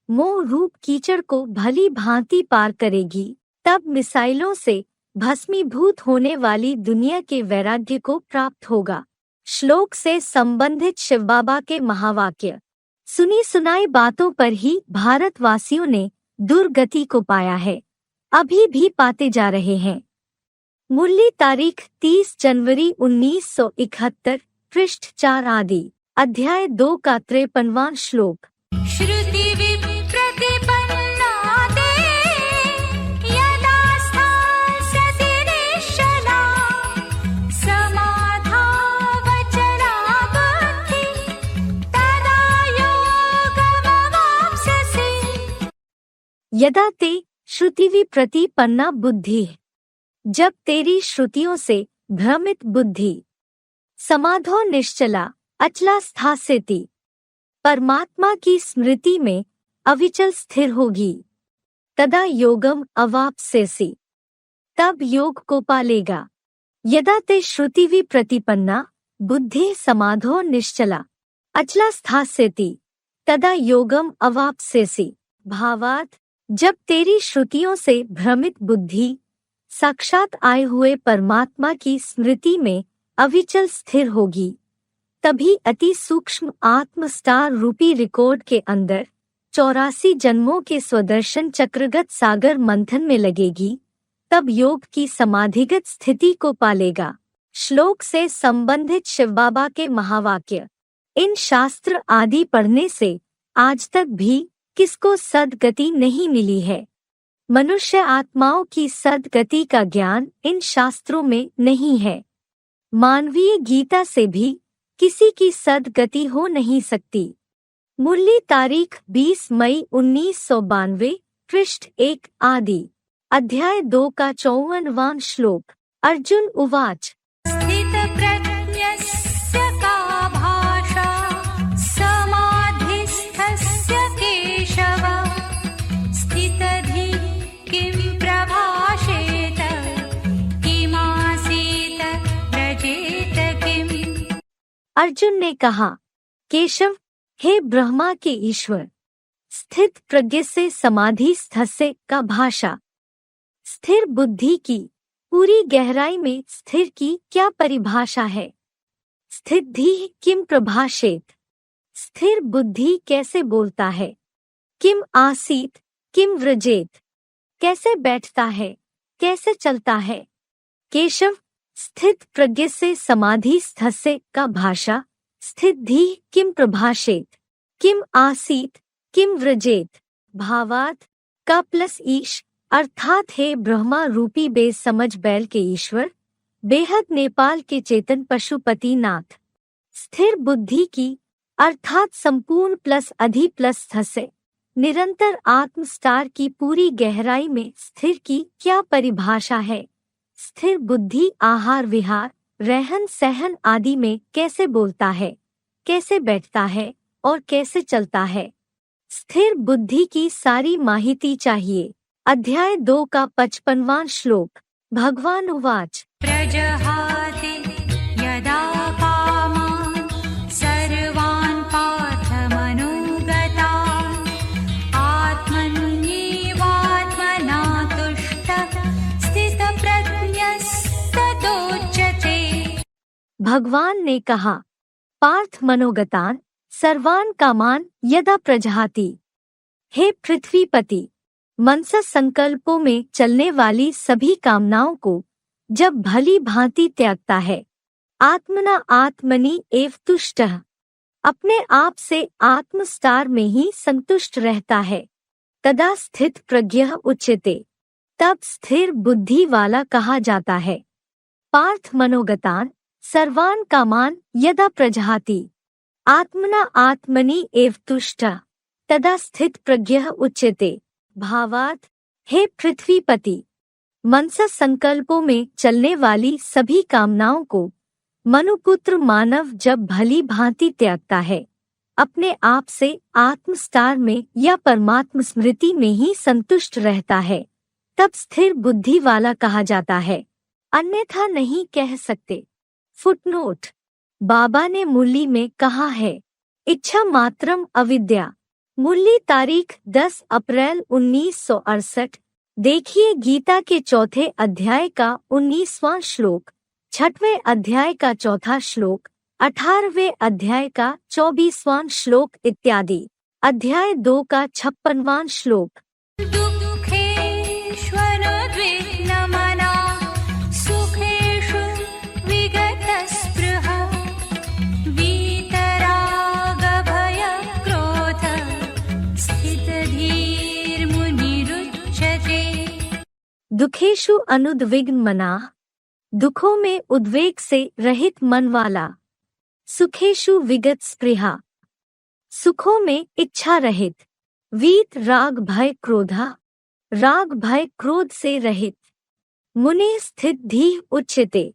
A: मोह रूप कीचड़ को भली भांति पार करेगी, तब मिसाइलों से भस्मीभूत होने वाली दुनिया के वैराग्य को प्राप्त होगा। श्लोक से संबंधित शिव बाबा के महावाक्य। सुनी सुनाई बातों पर ही भारतवासियों ने दुर्गति को पाया है, अभी भी पाते जा रहे हैं। मूल्य तारीख 30 जनवरी 1971, पृष्ठ 4 आदि। अध्याय 2 का 53वां श्लोक।
B: श्रुति विप्रतिपन्ना ते यदा स्थास्यति निश्चला समाधावचला बुद्धि तदा योगमवाप्स्यसि।
A: यदा ते श्रुति विप्रतिपन्ना बुद्धि, जब तेरी श्रुतियों से भ्रमित बुद्धि समाधो निश्चला अचला स्थास्यति, परमात्मा की स्मृति में अविचल स्थिर होगी, तदा योगम अवाप्स्यसि, तब योग को पालेगा। यदा ते श्रुति विप्रतिपन्ना बुद्धि समाधो निश्चला अचला स्थास्यति तदा योगम अवाप्स्यसि। भावार्थ, जब तेरी श्रुतियों से भ्रमित बुद्धि साक्षात आए हुए परमात्मा की स्मृति में अविचल स्थिर होगी, तभी अति सूक्ष्म आत्म स्टार रूपी रिकॉर्ड के अंदर 84 जन्मों के स्वदर्शन चक्रगत सागर मंथन में लगेगी, तब योग की समाधिगत स्थिति को पालेगा। श्लोक से संबंधित शिव बाबा के महावाक्य। इन शास्त्र आदि पढ़ने से आज तक भी किसको सद्गति नहीं मिली है। मनुष्य आत्माओं की सद्गति का ज्ञान इन शास्त्रों में नहीं है। मानवीय गीता से भी किसी की सद्गति हो नहीं सकती। मूल्य तारीख 20 मई 1992, पृष्ठ 1 आदि। अध्याय 2 का 54वां श्लोक। अर्जुन उवाच।
B: स्थितप्रज्ञस्य का भाषा समाधिस्थस्य केशव स्थितधि किं प्रभाषेत किमासीत व्रजेत किम्।
A: अर्जुन ने कहा, केशव, हे ब्रह्मा के ईश्वर, स्थित प्रज्ञ से समाधि स्थस्य का भाषा, स्थिर बुद्धि की पूरी गहराई में स्थिर की क्या परिभाषा है। स्थिति किम प्रभाषेत, स्थिर बुद्धि कैसे बोलता है। किम आसीत, किम व्रजेत, कैसे बैठता है, कैसे चलता है। केशव, स्थित प्रज्ञ से समाधि स्थस्य का भाषा, स्थिति किम प्रभाषेत, किम आसीत, किम व्रजेत। भावार्थ, का प्लस ईश अर्थात हे ब्रह्मा रूपी बेसमझ बैल के ईश्वर, बेहद नेपाल के चेतन पशुपति नाथ, स्थिर बुद्धि की अर्थात संपूर्ण प्लस अधि प्लस थ से निरंतर आत्म स्टार की पूरी गहराई में स्थिर की क्या परिभाषा है। स्थिर बुद्धि आहार विहार रहन सहन आदि में कैसे बोलता है, कैसे बैठता है और कैसे चलता है। स्थिर बुद्धि की सारी माहिती चाहिए। अध्याय 2 का 55वां श्लोक। भगवान उवाच
B: प्रजहाति यदा कामान् सर्वान् पार्थमनुगतान् आत्मन्येवात्मना तुष्टः स्थितप्रज्ञस्ततोच्यते।
A: भगवान ने कहा, पार्थ मनोगतान सर्वान कामान यदा प्रजहाति। हे पृथ्वीपति, मनसा संकल्पों में चलने वाली सभी कामनाओं को जब भली भांति त्यागता है, आत्मना आत्मनि एव तुष्टः, अपने आप से आत्मस्टार में ही संतुष्ट रहता है, तदा स्थित प्रज्ञः उच्यते, तब स्थिर बुद्धि वाला कहा जाता है। पार्थ मनोगतान सर्वान कामान यदा प्रजहाति आत्मना आत्मनि एव तुष्टः तदा स्थित प्रज्ञः उच्यते। भावार्थ, हे पृथ्वीपति, मनसा संकल्पों में चलने वाली सभी कामनाओं को मनुपुत्र मानव जब भली भांति त्यागता है, अपने आप से आत्मस्टार में या परमात्म स्मृति में ही संतुष्ट रहता है, तब स्थिर बुद्धि वाला कहा जाता है, अन्यथा नहीं कह सकते। फुटनोट। बाबा ने मुरली में कहा है, इच्छा मात्रम अविद्या। मुरली तारीख 10 अप्रैल 1968। देखिए गीता के 4 अध्याय का 19वां श्लोक, 6वें अध्याय का 4था श्लोक, 18वें अध्याय का 24वां श्लोक इत्यादि। अध्याय 2 का 56वां श्लोक। दुखेषु अनुद्विग्न मना, दुखों में उद्वेग से रहित मन वाला। सुखेषु विगत स्पृहा, सुखों में इच्छा रहित। वीत राग भय क्रोधा, राग भय क्रोध से रहित। मुनि स्थित धीः उच्यते,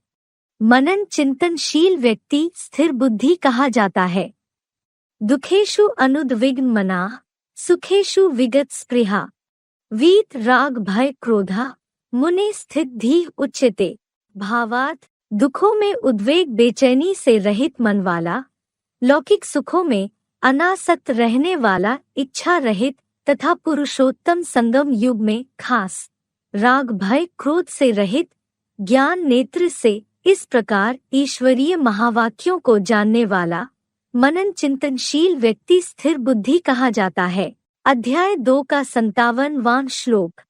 A: मनन चिंतनशील व्यक्ति स्थिर बुद्धि कहा जाता है। दुखेषु अनुद्विग्न मना, सुखेषु विगत स्पृहा, वीत राग भय क्रोधा, मुनि स्थित धीः उच्यते। भावार्थ, दुखों में उद्वेग बेचैनी से रहित मन वाला, लौकिक सुखों में अनासक्त रहने वाला, इच्छा रहित तथा पुरुषोत्तम संगम युग में खास राग भय क्रोध से रहित, ज्ञान नेत्र से इस प्रकार ईश्वरीय महावाक्यों को जानने वाला, मनन चिंतनशील व्यक्ति स्थिर बुद्धि कहा जाता है। अध्याय 2 का 57वां श्लोक।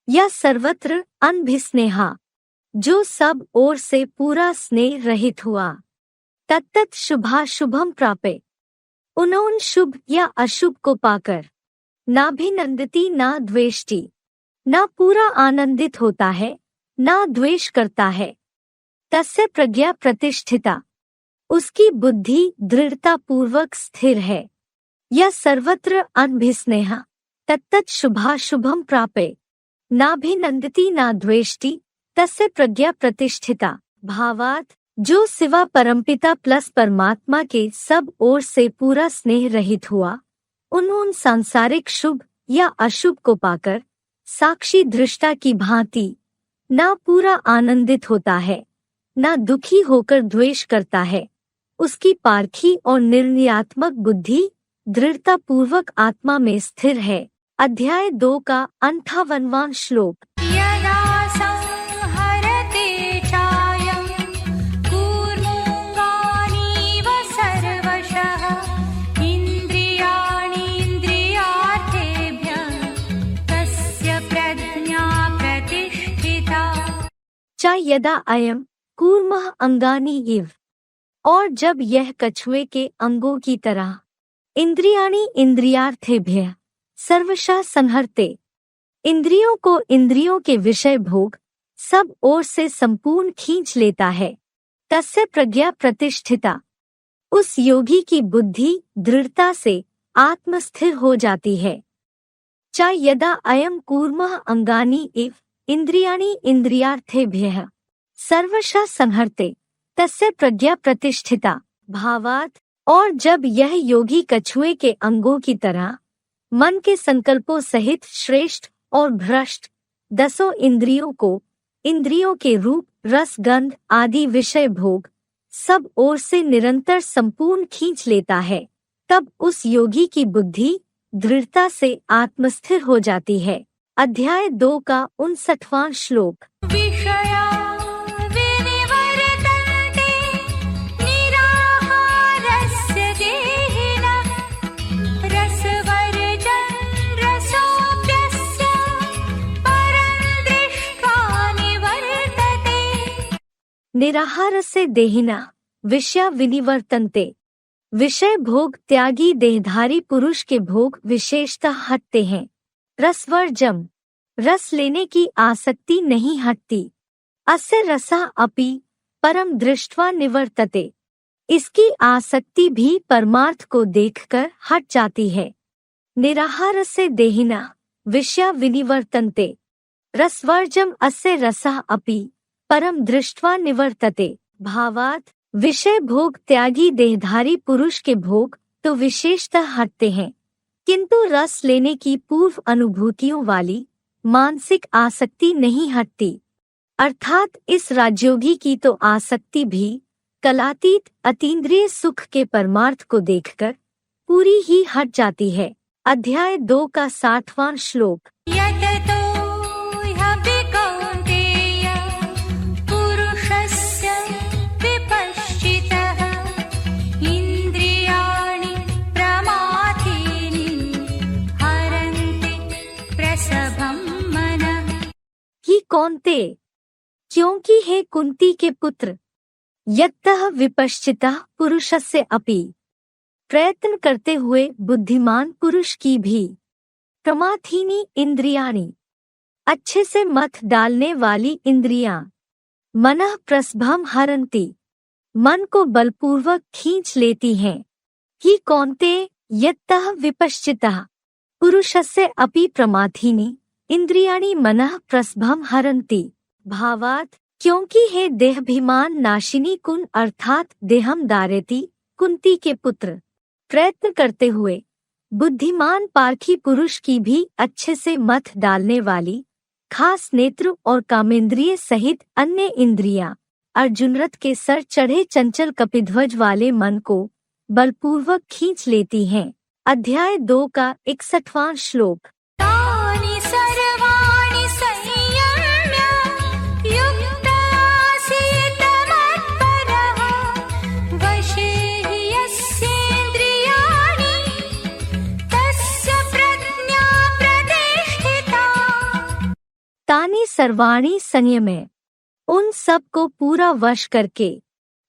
A: यह सर्वत्र अनभिस्नेहा, जो सब ओर से पूरा स्नेह रहित हुआ। तत्तत् शुभाशुभम प्रापे, उन शुभ या अशुभ को पाकर। नाभिनंदती ना द्वेष्टि, न पूरा आनंदित होता है, न द्वेष करता है। तस्य प्रज्ञा प्रतिष्ठिता, उसकी बुद्धि दृढ़ता पूर्वक स्थिर है। यह सर्वत्र अनभिस्नेहा, तत्तत् शुभाशुभम प्रापे, नाभिनंदती ना द्वेष्टि, तस्य प्रज्ञा प्रतिष्ठिता। भावार्थ, जो सिवा परमपिता प्लस परमात्मा के सब ओर से पूरा स्नेह रहित हुआ, उन सांसारिक शुभ या अशुभ को पाकर साक्षी दृष्टा की भांति न पूरा आनंदित होता है, न दुखी होकर द्वेष करता है। उसकी पारखी और निर्णयात्मक बुद्धि दृढ़ता पूर्वक आत्मा में स्थिर है। अध्याय 2 का 58वां श्लोक। च यदा अयम कूर्मः अंगानि इव, और जब यह कछुए के अंगों की तरह, इंद्रियाणि इंद्रियार्थेभ्यः सर्वशः संहरते, इंद्रियों को इंद्रियों के विषय भोग सब ओर से संपूर्ण खींच लेता है, तस्य प्रज्ञा प्रतिष्ठिता, उस योगी की बुद्धि दृढ़ता से आत्मस्थिर हो जाती है। च यदा अयम कूर्मः अंगानि इव इंद्रियाणि इंद्रियार्थेभ्यः सर्वशः संहरते, तस्य प्रज्ञा प्रतिष्ठिता भावात्, और जब यह योगी कछुए के अंगों की तरह मन के संकल्पों सहित श्रेष्ठ और भ्रष्ट 10 इंद्रियों को इंद्रियों के रूप रस गंध आदि विषय भोग सब ओर से निरंतर संपूर्ण खींच लेता है, तब उस योगी की बुद्धि दृढ़ता से आत्मस्थिर हो जाती है। अध्याय 2 का 59वां श्लोक।
B: विषया विनिवर्तन्ते निराहारस्य देहिनः रसवर्जन् रसोऽप्यस्य परं दृष्ट्वा निवर्तते।
A: निराहारस्य देहिनः विषया विनिवर्तन्ते, विषय भोग त्यागी देहधारी पुरुष के भोग विशेषतः हटते हैं। रसवर्जम, रस लेने की आसक्ति नहीं हटती। अस्य रसः अपि परम दृष्ट्वा निवर्तते, इसकी आसक्ति भी परमार्थ को देखकर हट जाती है। निराहारस्य देहिनः विषया विनिवर्तन्ते, रसवर्जम अस्य रसः अपि परम दृष्ट्वा निवर्तते भावात्, विषय भोग त्यागी देहधारी पुरुष के भोग तो विशेषतः हटते हैं, किंतु रस लेने की पूर्व अनुभूतियों वाली मानसिक आसक्ति नहीं हटती। अर्थात इस राजयोगी की तो आसक्ति भी कलातीत अतीन्द्रिय सुख के परमार्थ को देखकर पूरी ही हट जाती है। अध्याय 2 का 60वां श्लोक।
B: यततो ह्यपि कौन्तेय पुरुषस्य विपश्चितः इन्द्रियाणि प्रमाथीनि हरन्ति प्रसभं मनः।
A: ही कौन्ते, क्योंकि हे कुंती के पुत्र, यत्तः विपश्चितः पुरुषस्य अपि, प्रयत्न करते हुए बुद्धिमान पुरुष की भी, प्रमाथीनि इंद्रियाणि, अच्छे से मथ डालने वाली इंद्रियां, मनः प्रसभम हरन्ति, मन को बलपूर्वक खींच लेती हैं। ही कौन्ते यत्तः विपश्चितः पुरुषस्य अपि प्रमाथीनि इंद्रियाणि मनः प्रसभम हरन्ति भावात्, क्योंकि हे देहाभिमान नाशिनी कुन अर्थात देहम धारयति कुंती के पुत्र, प्रयत्न करते हुए बुद्धिमान पारखी पुरुष की भी अच्छे से मथ डालने वाली खास नेत्र और कामेंद्रिय सहित अन्य इंद्रियां अर्जुनरथ के सर चढ़े चंचल कपिध्वज वाले मन को बलपूर्वक खींच लेती हैं। अध्याय 2 का 61वां श्लोक।
B: तानि सर्वाणि संयम्य युक्तासीत मत्परः वशे हि यस्येन्द्रियाणि तस्य प्रज्ञा प्रतिष्ठिता।
A: तानि सर्वाणि संयमे, उन सब को पूरा वश करके,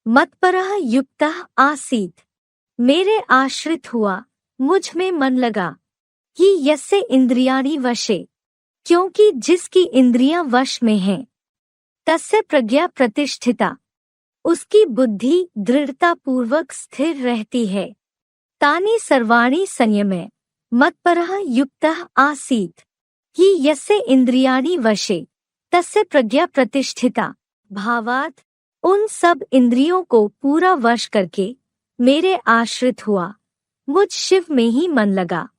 A: मत्परः युक्तः आसीत, मेरे आश्रित हुआ, मुझ में मन लगा। ही यस्य इंद्रियाणि वशे, क्योंकि जिसकी इंद्रियां वश में हैं, तस्य प्रज्ञा प्रतिष्ठिता, उसकी बुद्धि दृढ़ता पूर्वक स्थिर रहती है। तानि सर्वाणि संयमे मत्परः युक्तः आसीत, ही यस्य इंद्रियाणि वशे तस्य प्रज्ञा प्रतिष्ठिता भावात्, उन सब इंद्रियों को पूरा वश करके मेरे आश्रित हुआ, मुझ शिव में ही मन लगा।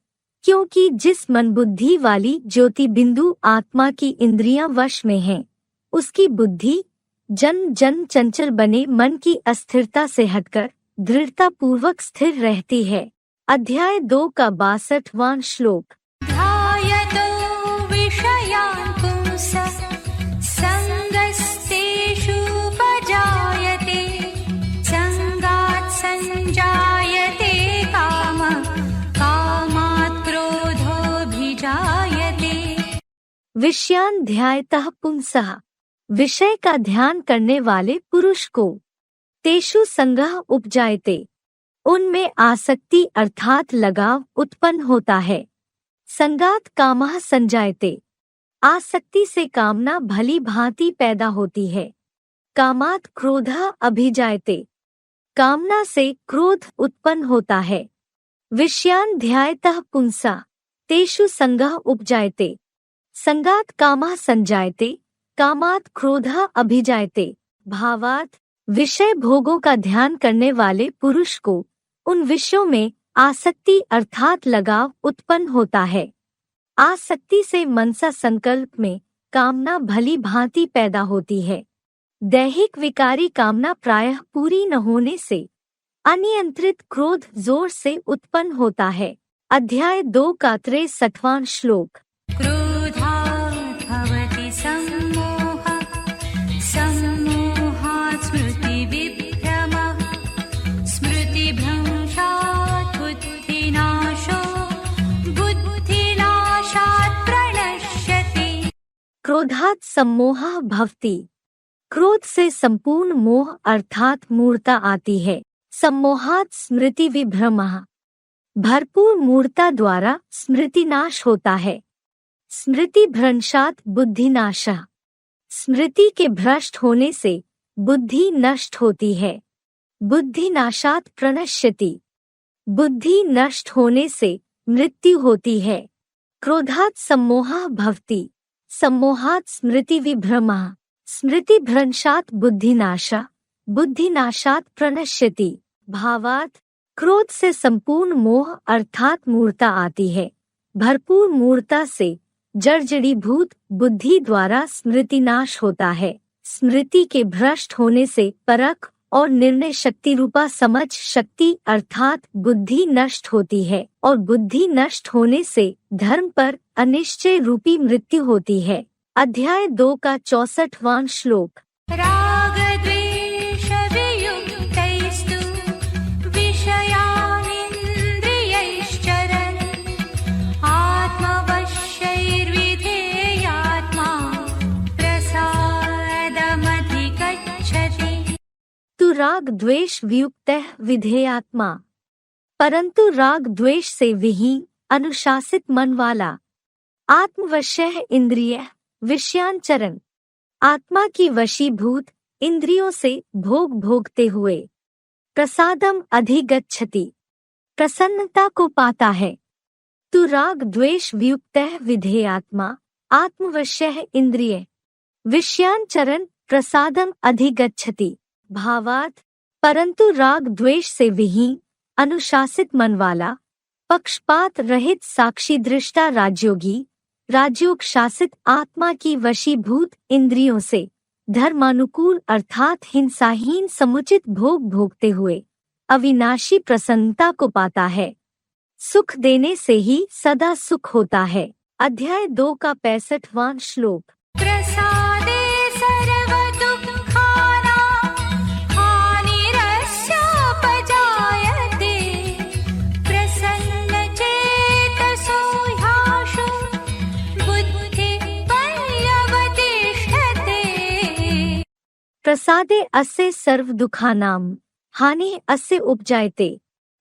A: क्योंकि जिस मन बुद्धि वाली ज्योति बिंदु आत्मा की इंद्रियां वश में हैं, उसकी बुद्धि जन जन चंचल बने मन की अस्थिरता से हटकर दृढ़ता पूर्वक स्थिर रहती है। अध्याय 2 का 62वां श्लोक।
B: ध्यायतो विषयान् पुंसः संगस्तेषुपजायते संगात् संजायते कामः कामात् क्रोधोऽभिजायते।
A: विषयान् ध्यायतः पुंसः विषय का ध्यान करने वाले पुरुष को तेषु संगः उपजायते, उनमें आसक्ति अर्थात लगाव उत्पन्न होता है। संगात कामः संजायते, आसक्ति से कामना भली भांति पैदा होती है। कामात् क्रोधः अभिजायते, कामना से क्रोध उत्पन्न होता है। विषयान् ध्यायतः पुंसा, तेषु संगः उपजायते, संगात कामः संजायते, कामात् क्रोधः अभिजायते। भावात् विषय भोगों का ध्यान करने वाले पुरुष को उन विषयों में आसक्ति अर्थात लगाव उत्पन्न होता है। आसक्ति से मनसा संकल्प में कामना भली भांति पैदा होती है। दैहिक विकारी कामना प्रायः पूरी न होने से अनियंत्रित क्रोध जोर से उत्पन्न होता है। अध्याय 2 का 63वां श्लोक।
B: क्रोधात् भवति सम्मोहः, सम्मोहात् स्मृतिविभ्रमः, स्मृतिभ्रंशात् बुद्धिनाशो, बुद्धिनाशात् प्रणश्यति।
A: क्रोधात् सम्मोहः भवति, क्रोध से संपूर्ण मोह अर्थात मूर्ता आती है। सम्मोहात् स्मृति विभ्रमः, भरपूर मूर्ता द्वारा स्मृतिनाश होता है। स्मृति भ्रंशात् बुद्धिनाशः, स्मृति के भ्रष्ट होने से बुद्धि नष्ट होती है। बुद्धिनाशात् प्रणश्यति, बुद्धि नष्ट होने से मृत्यु होती है। क्रोधात् सम्मोहः भवति, सम्मोहात् स्मृति विभ्रमः, स्मृति भ्रंशात् बुद्धिनाशः, बुद्धिनाशात् प्रणश्यति। भावात् क्रोध से संपूर्ण मोह अर्थात मूर्ता आती है। भरपूर मूर्ता से जर्जरीभूत बुद्धि द्वारा स्मृतिनाश होता है। स्मृति के भ्रष्ट होने से परख और निर्णय शक्ति रूपा समझ शक्ति अर्थात बुद्धि नष्ट होती है और बुद्धि नष्ट होने से धर्म पर अनिश्चय रूपी मृत्यु होती है। अध्याय 2 का 64वां श्लोक।
B: राग द्वेष वियुक्तैस्तु विषयानिन्द्रियैश्चरन्, आत्मवश्यैर्विधेयात्मा प्रसादमधिगच्छति।
A: तु राग द्वेष वियुक्तः विधेयात्मा, परंतु राग द्वेष से विहीन अनुशासित मन वाला, आत्मवश्यः इंद्रिय विषयांचरण, आत्मा की वशीभूत इंद्रियों से भोग भोगते हुए, प्रसादम अधिगच्छति, प्रसन्नता को पाता है। तु राग द्वेष वियुक्तः विधेयात्मा, आत्मवश्यः इंद्रिय विषयांचरण प्रसादम अधिगच्छति। भावात् परंतु राग द्वेष से विहीन अनुशासित मन वाला, पक्षपात रहित साक्षी दृष्टा राजयोगी, राजयोग शासित आत्मा की वशीभूत इंद्रियों से धर्मानुकूल अर्थात हिंसाहीन समुचित भोग भोगते हुए अविनाशी प्रसन्नता को पाता है। सुख देने से ही सदा सुख होता है। अध्याय 2 का 65वां श्लोक।
B: प्रसादे सर्वदुःखानां हानिरस्योपजायते, प्रसन्नचेतसो ह्याशु बुद्धिपर्यवतिष्ठते।
A: प्रसादे अस्य सर्व दुखानां हानि अस्य उपजायते,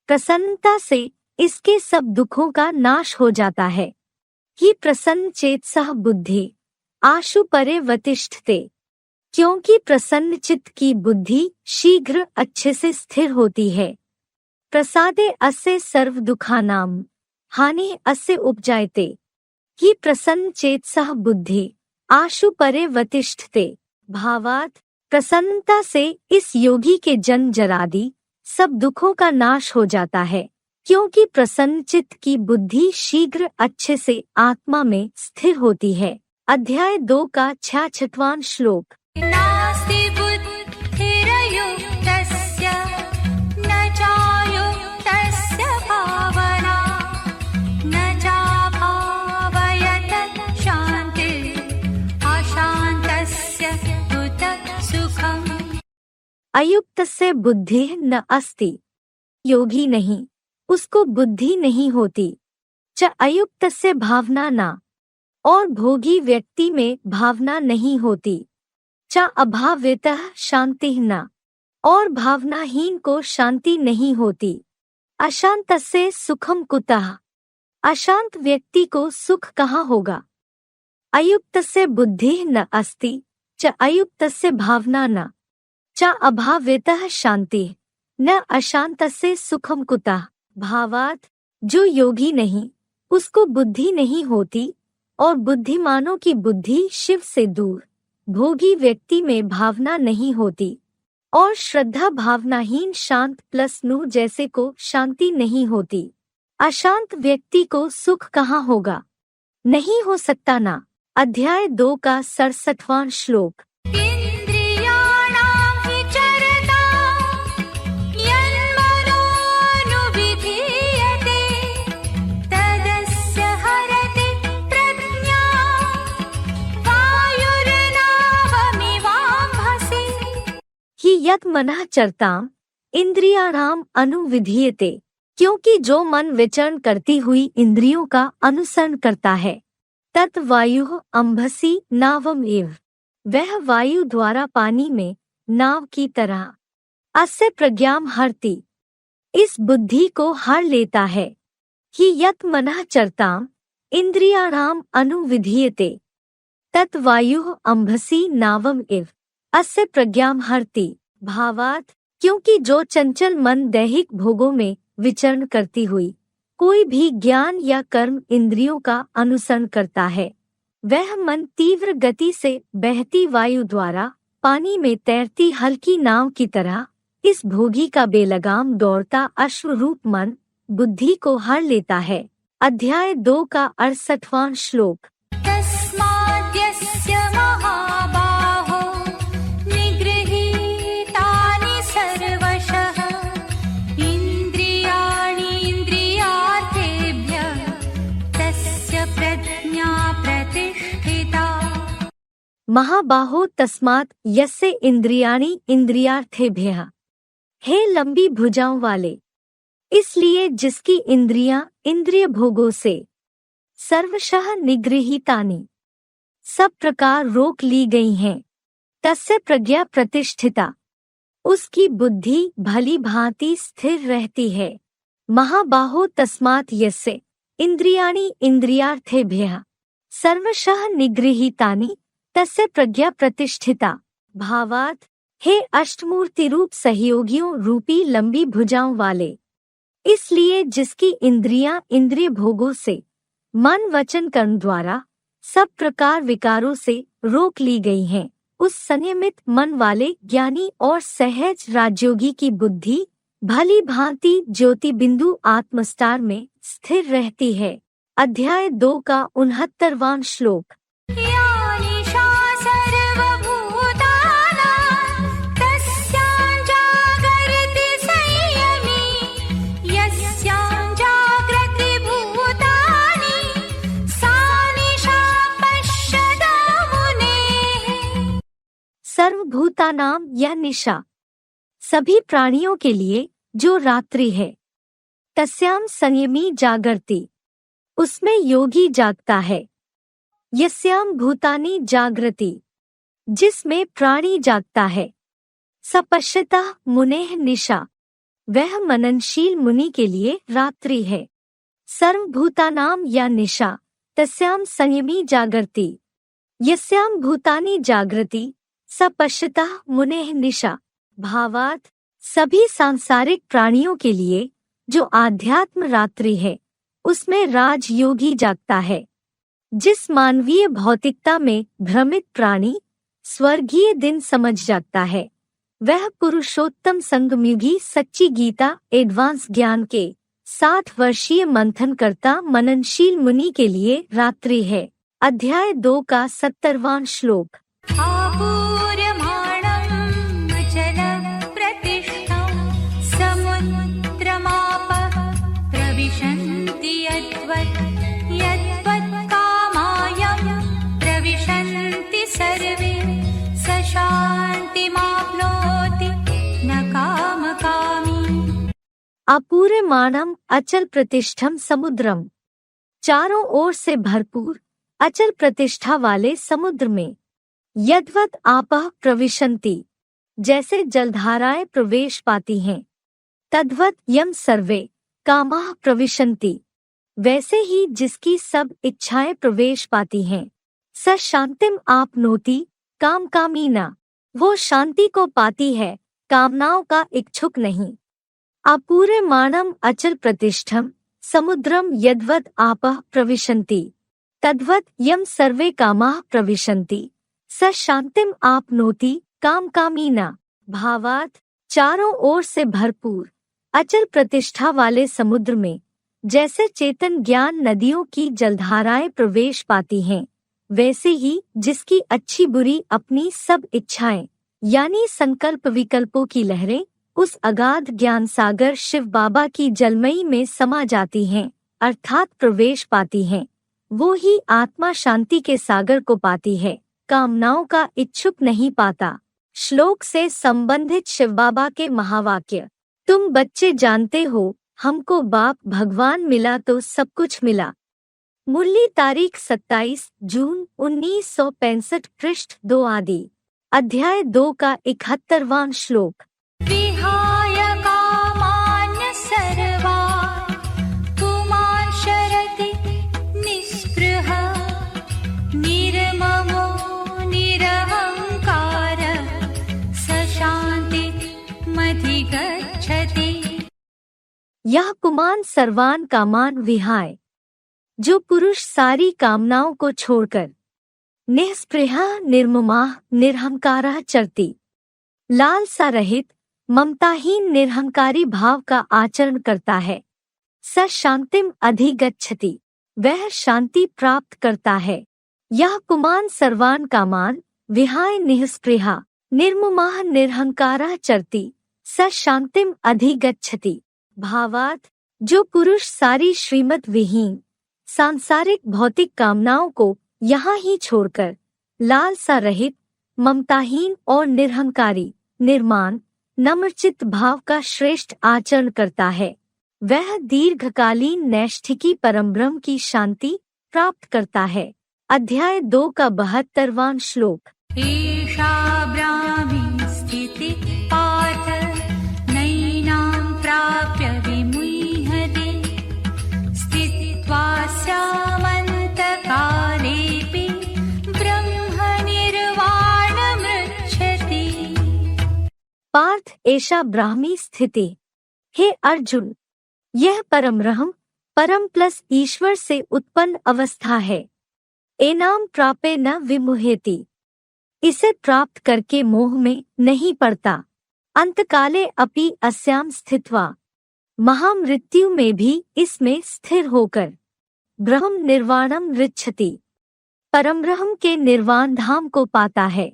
A: प्रसन्नता से इसके सब दुखों का नाश हो जाता है। ही प्रसन्न चेतसः बुद्धि आशु परिवतिष्ठते, क्योंकि प्रसन्न चित्त की बुद्धि शीघ्र अच्छे से स्थिर होती है। प्रसादे अस्य सर्व दुखानां हानि अस्य उपजायते, ही प्रसन्न चेतसः बुद्धि आशु परिवतिष्ठते। भावात् प्रसन्नता से इस योगी के जन्म जरादि सब दुखों का नाश हो जाता है, क्योंकि प्रसन्न चित्त की बुद्धि शीघ्र अच्छे से आत्मा में स्थिर होती है। अध्याय 2 का 66वां श्लोक।
B: नास्ति बुद्धिरयुक्तस्य न चायुक्तस्य भावना, न चाभावयत शान्तिः अशान्तस्य कुतः सुखम्।
A: अयुक्तस्य बुद्धिः न अस्ति, योगी नहीं, उसको बुद्धि नहीं होती। च अयुक्तस्य भावना न, और भोगी व्यक्ति में भावना नहीं होती। च अभाव्यतः शांति न, और भावनाहीन को शांति नहीं होती। अशांतस्य सुखम कुतः, अशांत व्यक्ति को सुख कहाँ होगा। अयुक्तस्य बुद्धिः न अस्ति, च अयुक्तस्य भावना न, च अभाव्यतः शांतिः न अशांतस्य सुखम कुतः। भावार्थ, जो योगी नहीं उसको बुद्धि नहीं होती, और बुद्धिमानों की बुद्धि शिव से दूर, भोगी व्यक्ति में भावना नहीं होती, और श्रद्धा भावनाहीन शांत प्लस नूर जैसे को शांति नहीं होती। अशांत व्यक्ति को सुख कहाँ होगा, नहीं हो सकता ना। अध्याय 2 का 67वां श्लोक।
B: इन्द्रियाणां हि चरता यन्मनोनुविधीयते तदस्य हरति प्रज्ञां वायुर्नावमिवाम्भसि।
A: हि यत् मनः चरताम् इंद्रियाणाम् अनुविधीयते, क्योंकि जो मन विचरण करती हुई इंद्रियों का अनुसरण करता है, तत् वायुः अंभसी नावम एव, वह वायु द्वारा पानी में नाव की तरह। अस्य प्रज्ञाम हरति, इस बुद्धि को हर लेता है। हि यत् मनः चरताम् इंद्रियाणाम् अनुविधीयते तत् वायुः अंभसी नावम एव, अस्य प्रज्ञाम हरति। भावार्थ, क्योंकि जो चंचल मन दैहिक भोगों में विचरण करती हुई कोई भी ज्ञान या कर्म इंद्रियों का अनुसरण करता है, वह मन तीव्र गति से बहती वायु द्वारा पानी में तैरती हल्की नाव की तरह इस भोगी का बेलगाम दौड़ता अश्वरूप मन बुद्धि को हर लेता है। अध्याय 2 का 68वां श्लोक।
B: तस्माद्यस्य महाबाहो निगृहीतानि सर्वशः इन्द्रियाणि इन्द्रियार्थेभ्यः तस्य प्रज्ञा प्रतिष्ठिता।
A: महाबाहो तस्मात् यस्य इंद्रियाणि इंद्रियार्थेभ्यः, हे लंबी भुजाओं वाले, इसलिए जिसकी इंद्रियां इंद्रिय भोगों से सर्वशः निगृहीतानि, सब प्रकार रोक ली गई हैं, तस्य प्रज्ञा प्रतिष्ठिता, उसकी बुद्धि भली भांति स्थिर रहती है। महाबाहो तस्मात् यस्य इंद्रियाणि इंद्रियार्थेभ्यः सर्वशः निगृहीतानि तस्य प्रज्ञा प्रतिष्ठिता। भावार्थ, हे अष्टमूर्ति रूप सहयोगियों रूपी लंबी भुजाओं वाले, इसलिए जिसकी इंद्रियां इंद्रिय भोगों से मन वचन कर्म द्वारा सब प्रकार विकारों से रोक ली गई हैं, उस संयमित मन वाले ज्ञानी और सहज राजयोगी की बुद्धि भली भांति ज्योति बिंदु आत्मस्टार में स्थिर रहती है। अध्याय 2 का 69वां श्लोक। सर्वभूतानां यह निशा, सभी प्राणियों के लिए जो रात्रि है, तस्याम संयमी जागर्ति, उसमें योगी जागता है। यस्याम भूतानि जागृति, जिसमें प्राणी जागता है। सपश्यतः मुनेः निशा, वह मननशील मुनि के लिए रात्रि है। सर्वभूतानां या निशा तस्याम संयमी जागर्ति, यस्याम भूतानि जागृति सपश्यतः मुनेः निशा। भावार्थ, सभी सांसारिक प्राणियों के लिए जो आध्यात्म रात्रि है, उसमें राजयोगी जागता है। जिस मानवीय भौतिकता में भ्रमित प्राणी स्वर्गीय दिन समझ जागता है, वह पुरुषोत्तम संगमयुगी सच्ची गीता एडवांस ज्ञान के 60 वर्षीय मंथन करता मननशील मुनि के लिए रात्रि है। अध्याय 2 का 70वां श्लोक। अपूर्यमाणम अचल प्रतिष्ठम समुद्रम, चारों ओर से भरपूर अचल प्रतिष्ठा वाले समुद्र में यद्वत् आपः प्रविशन्ति, जैसे जलधाराएं प्रवेश पाती हैं, तद्वत् यम सर्वे कामाः प्रविशन्ति, वैसे ही जिसकी सब इच्छाएं प्रवेश पाती हैं, स शांतिम आपनोति काम कामीना, वो शांति को पाती है, कामनाओं का इच्छुक नहीं। अपूर्यमाणम अचल प्रतिष्ठम समुद्रम यद्वत् आपः प्रविशन्ति, तद्वत् यम सर्वे कामाः प्रविशन्ति, स शांतिम आपनोति काम कामीना। भावार्थ, चारों ओर से भरपूर अचल प्रतिष्ठा वाले समुद्र में जैसे चेतन ज्ञान नदियों की जलधाराएं प्रवेश पाती हैं, वैसे ही जिसकी अच्छी बुरी अपनी सब इच्छाएं यानी संकल्प विकल्पों की लहरें उस अगाध ज्ञान सागर शिव बाबा की जलमयी में समा जाती हैं, अर्थात प्रवेश पाती हैं, वो ही आत्मा शांति के सागर को पाती है, कामनाओं का इच्छुक नहीं पाता। श्लोक से संबंधित शिव बाबा के महावाक्य। तुम बच्चे जानते हो, हमको बाप भगवान मिला तो सब कुछ मिला। मुरली तारीख 27 जून 1965 पृष्ठ 2 आदि। अध्याय 2 का 71वां श्लोक।
B: विहाय कामान्य सर्वान् पुमान् शरति निःस्पृह निर्ममो निरहंकार स शान्तिमधिगच्छति।
A: यह पुमान सर्वान कामान विहाय, जो पुरुष सारी कामनाओं को छोड़कर निःस्पृह निर्ममाः निरहंकारः चरति, लालसा रहित ममताहीन निरहंकारी भाव का आचरण करता है, स शांतिम अधिगच्छति, वह शांति प्राप्त करता है। यह पुमान सर्वान कामान विहाय निःस्पृह निर्ममाः निरहंकारः चरति स शांतिम अधिगच्छति। भावार्थ, जो पुरुष सारी श्रीमत विहीन सांसारिक भौतिक कामनाओं को यहाँ ही छोड़कर लालसा रहित ममताहीन और निरहंकारी निर्माण नम्रचित्त भाव का श्रेष्ठ आचरण करता है, वह दीर्घकालीन नैष्ठिकी परमब्रह्म की शांति प्राप्त करता है। अध्याय 2 का 72वां श्लोक।
B: ईशा ब्राह्मी स्थिति पार्थ नैनां प्राप्य विमुह्यते स्थित्वा स्यामन्तकालेऽपि ब्रह्मनिर्वाणमृच्छति।
A: पार्थ, एषा ब्राह्मी स्थिति। हे अर्जुन, यह परमब्रह्म परम प्लस ईश्वर से उत्पन्न अवस्था है। एनाम प्रापे न विमुह्यति, इसे प्राप्त करके मोह में नहीं पड़ता। अंतकाले अपि अस्याम स्थित्वा, महामृत्यु में भी इसमें स्थिर होकर ब्रह्म निर्वाणम ऋच्छति, परमब्रह्म के निर्वाण धाम को पाता है।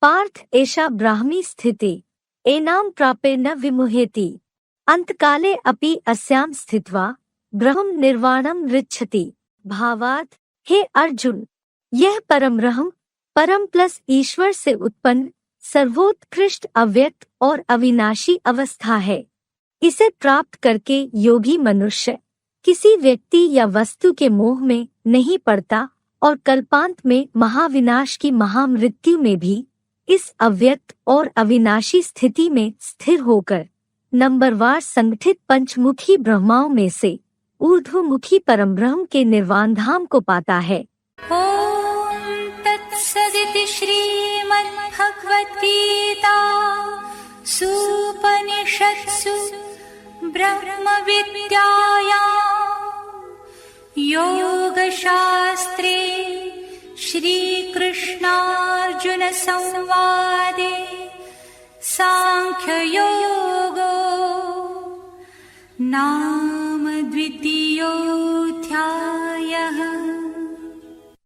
A: पार्थ, एषा ब्राह्मी स्थिति। एनाम प्रापे न विमुह्यति, अंतकाले अपि अस्याम स्थित्वा ब्रह्म निर्वाणम ऋच्छति। भावार्थ, हे अर्जुन, यह परमब्रह्म परम प्लस ईश्वर से उत्पन्न सर्वोत्कृष्ट अव्यक्त और अविनाशी अवस्था है। इसे प्राप्त करके योगी मनुष्य किसी व्यक्ति या वस्तु के मोह में नहीं पड़ता और कल्पांत में महाविनाश की महामृत्यु में भी इस अव्यक्त और अविनाशी स्थिति में स्थिर होकर नंबरवार संगठित पंचमुखी ब्रह्माओं में से ऊर्ध्वमुखी परमब्रह्म के निर्वाण धाम को पाता है।
B: ॐ तत्सदिति श्रीमद्भगवद्गीता सूपनिषत्सु ब्रह्मविद्यायां योगशास्त्रे श्रीकृष्णार्जुनसंवादे सांख्ययोगो नाम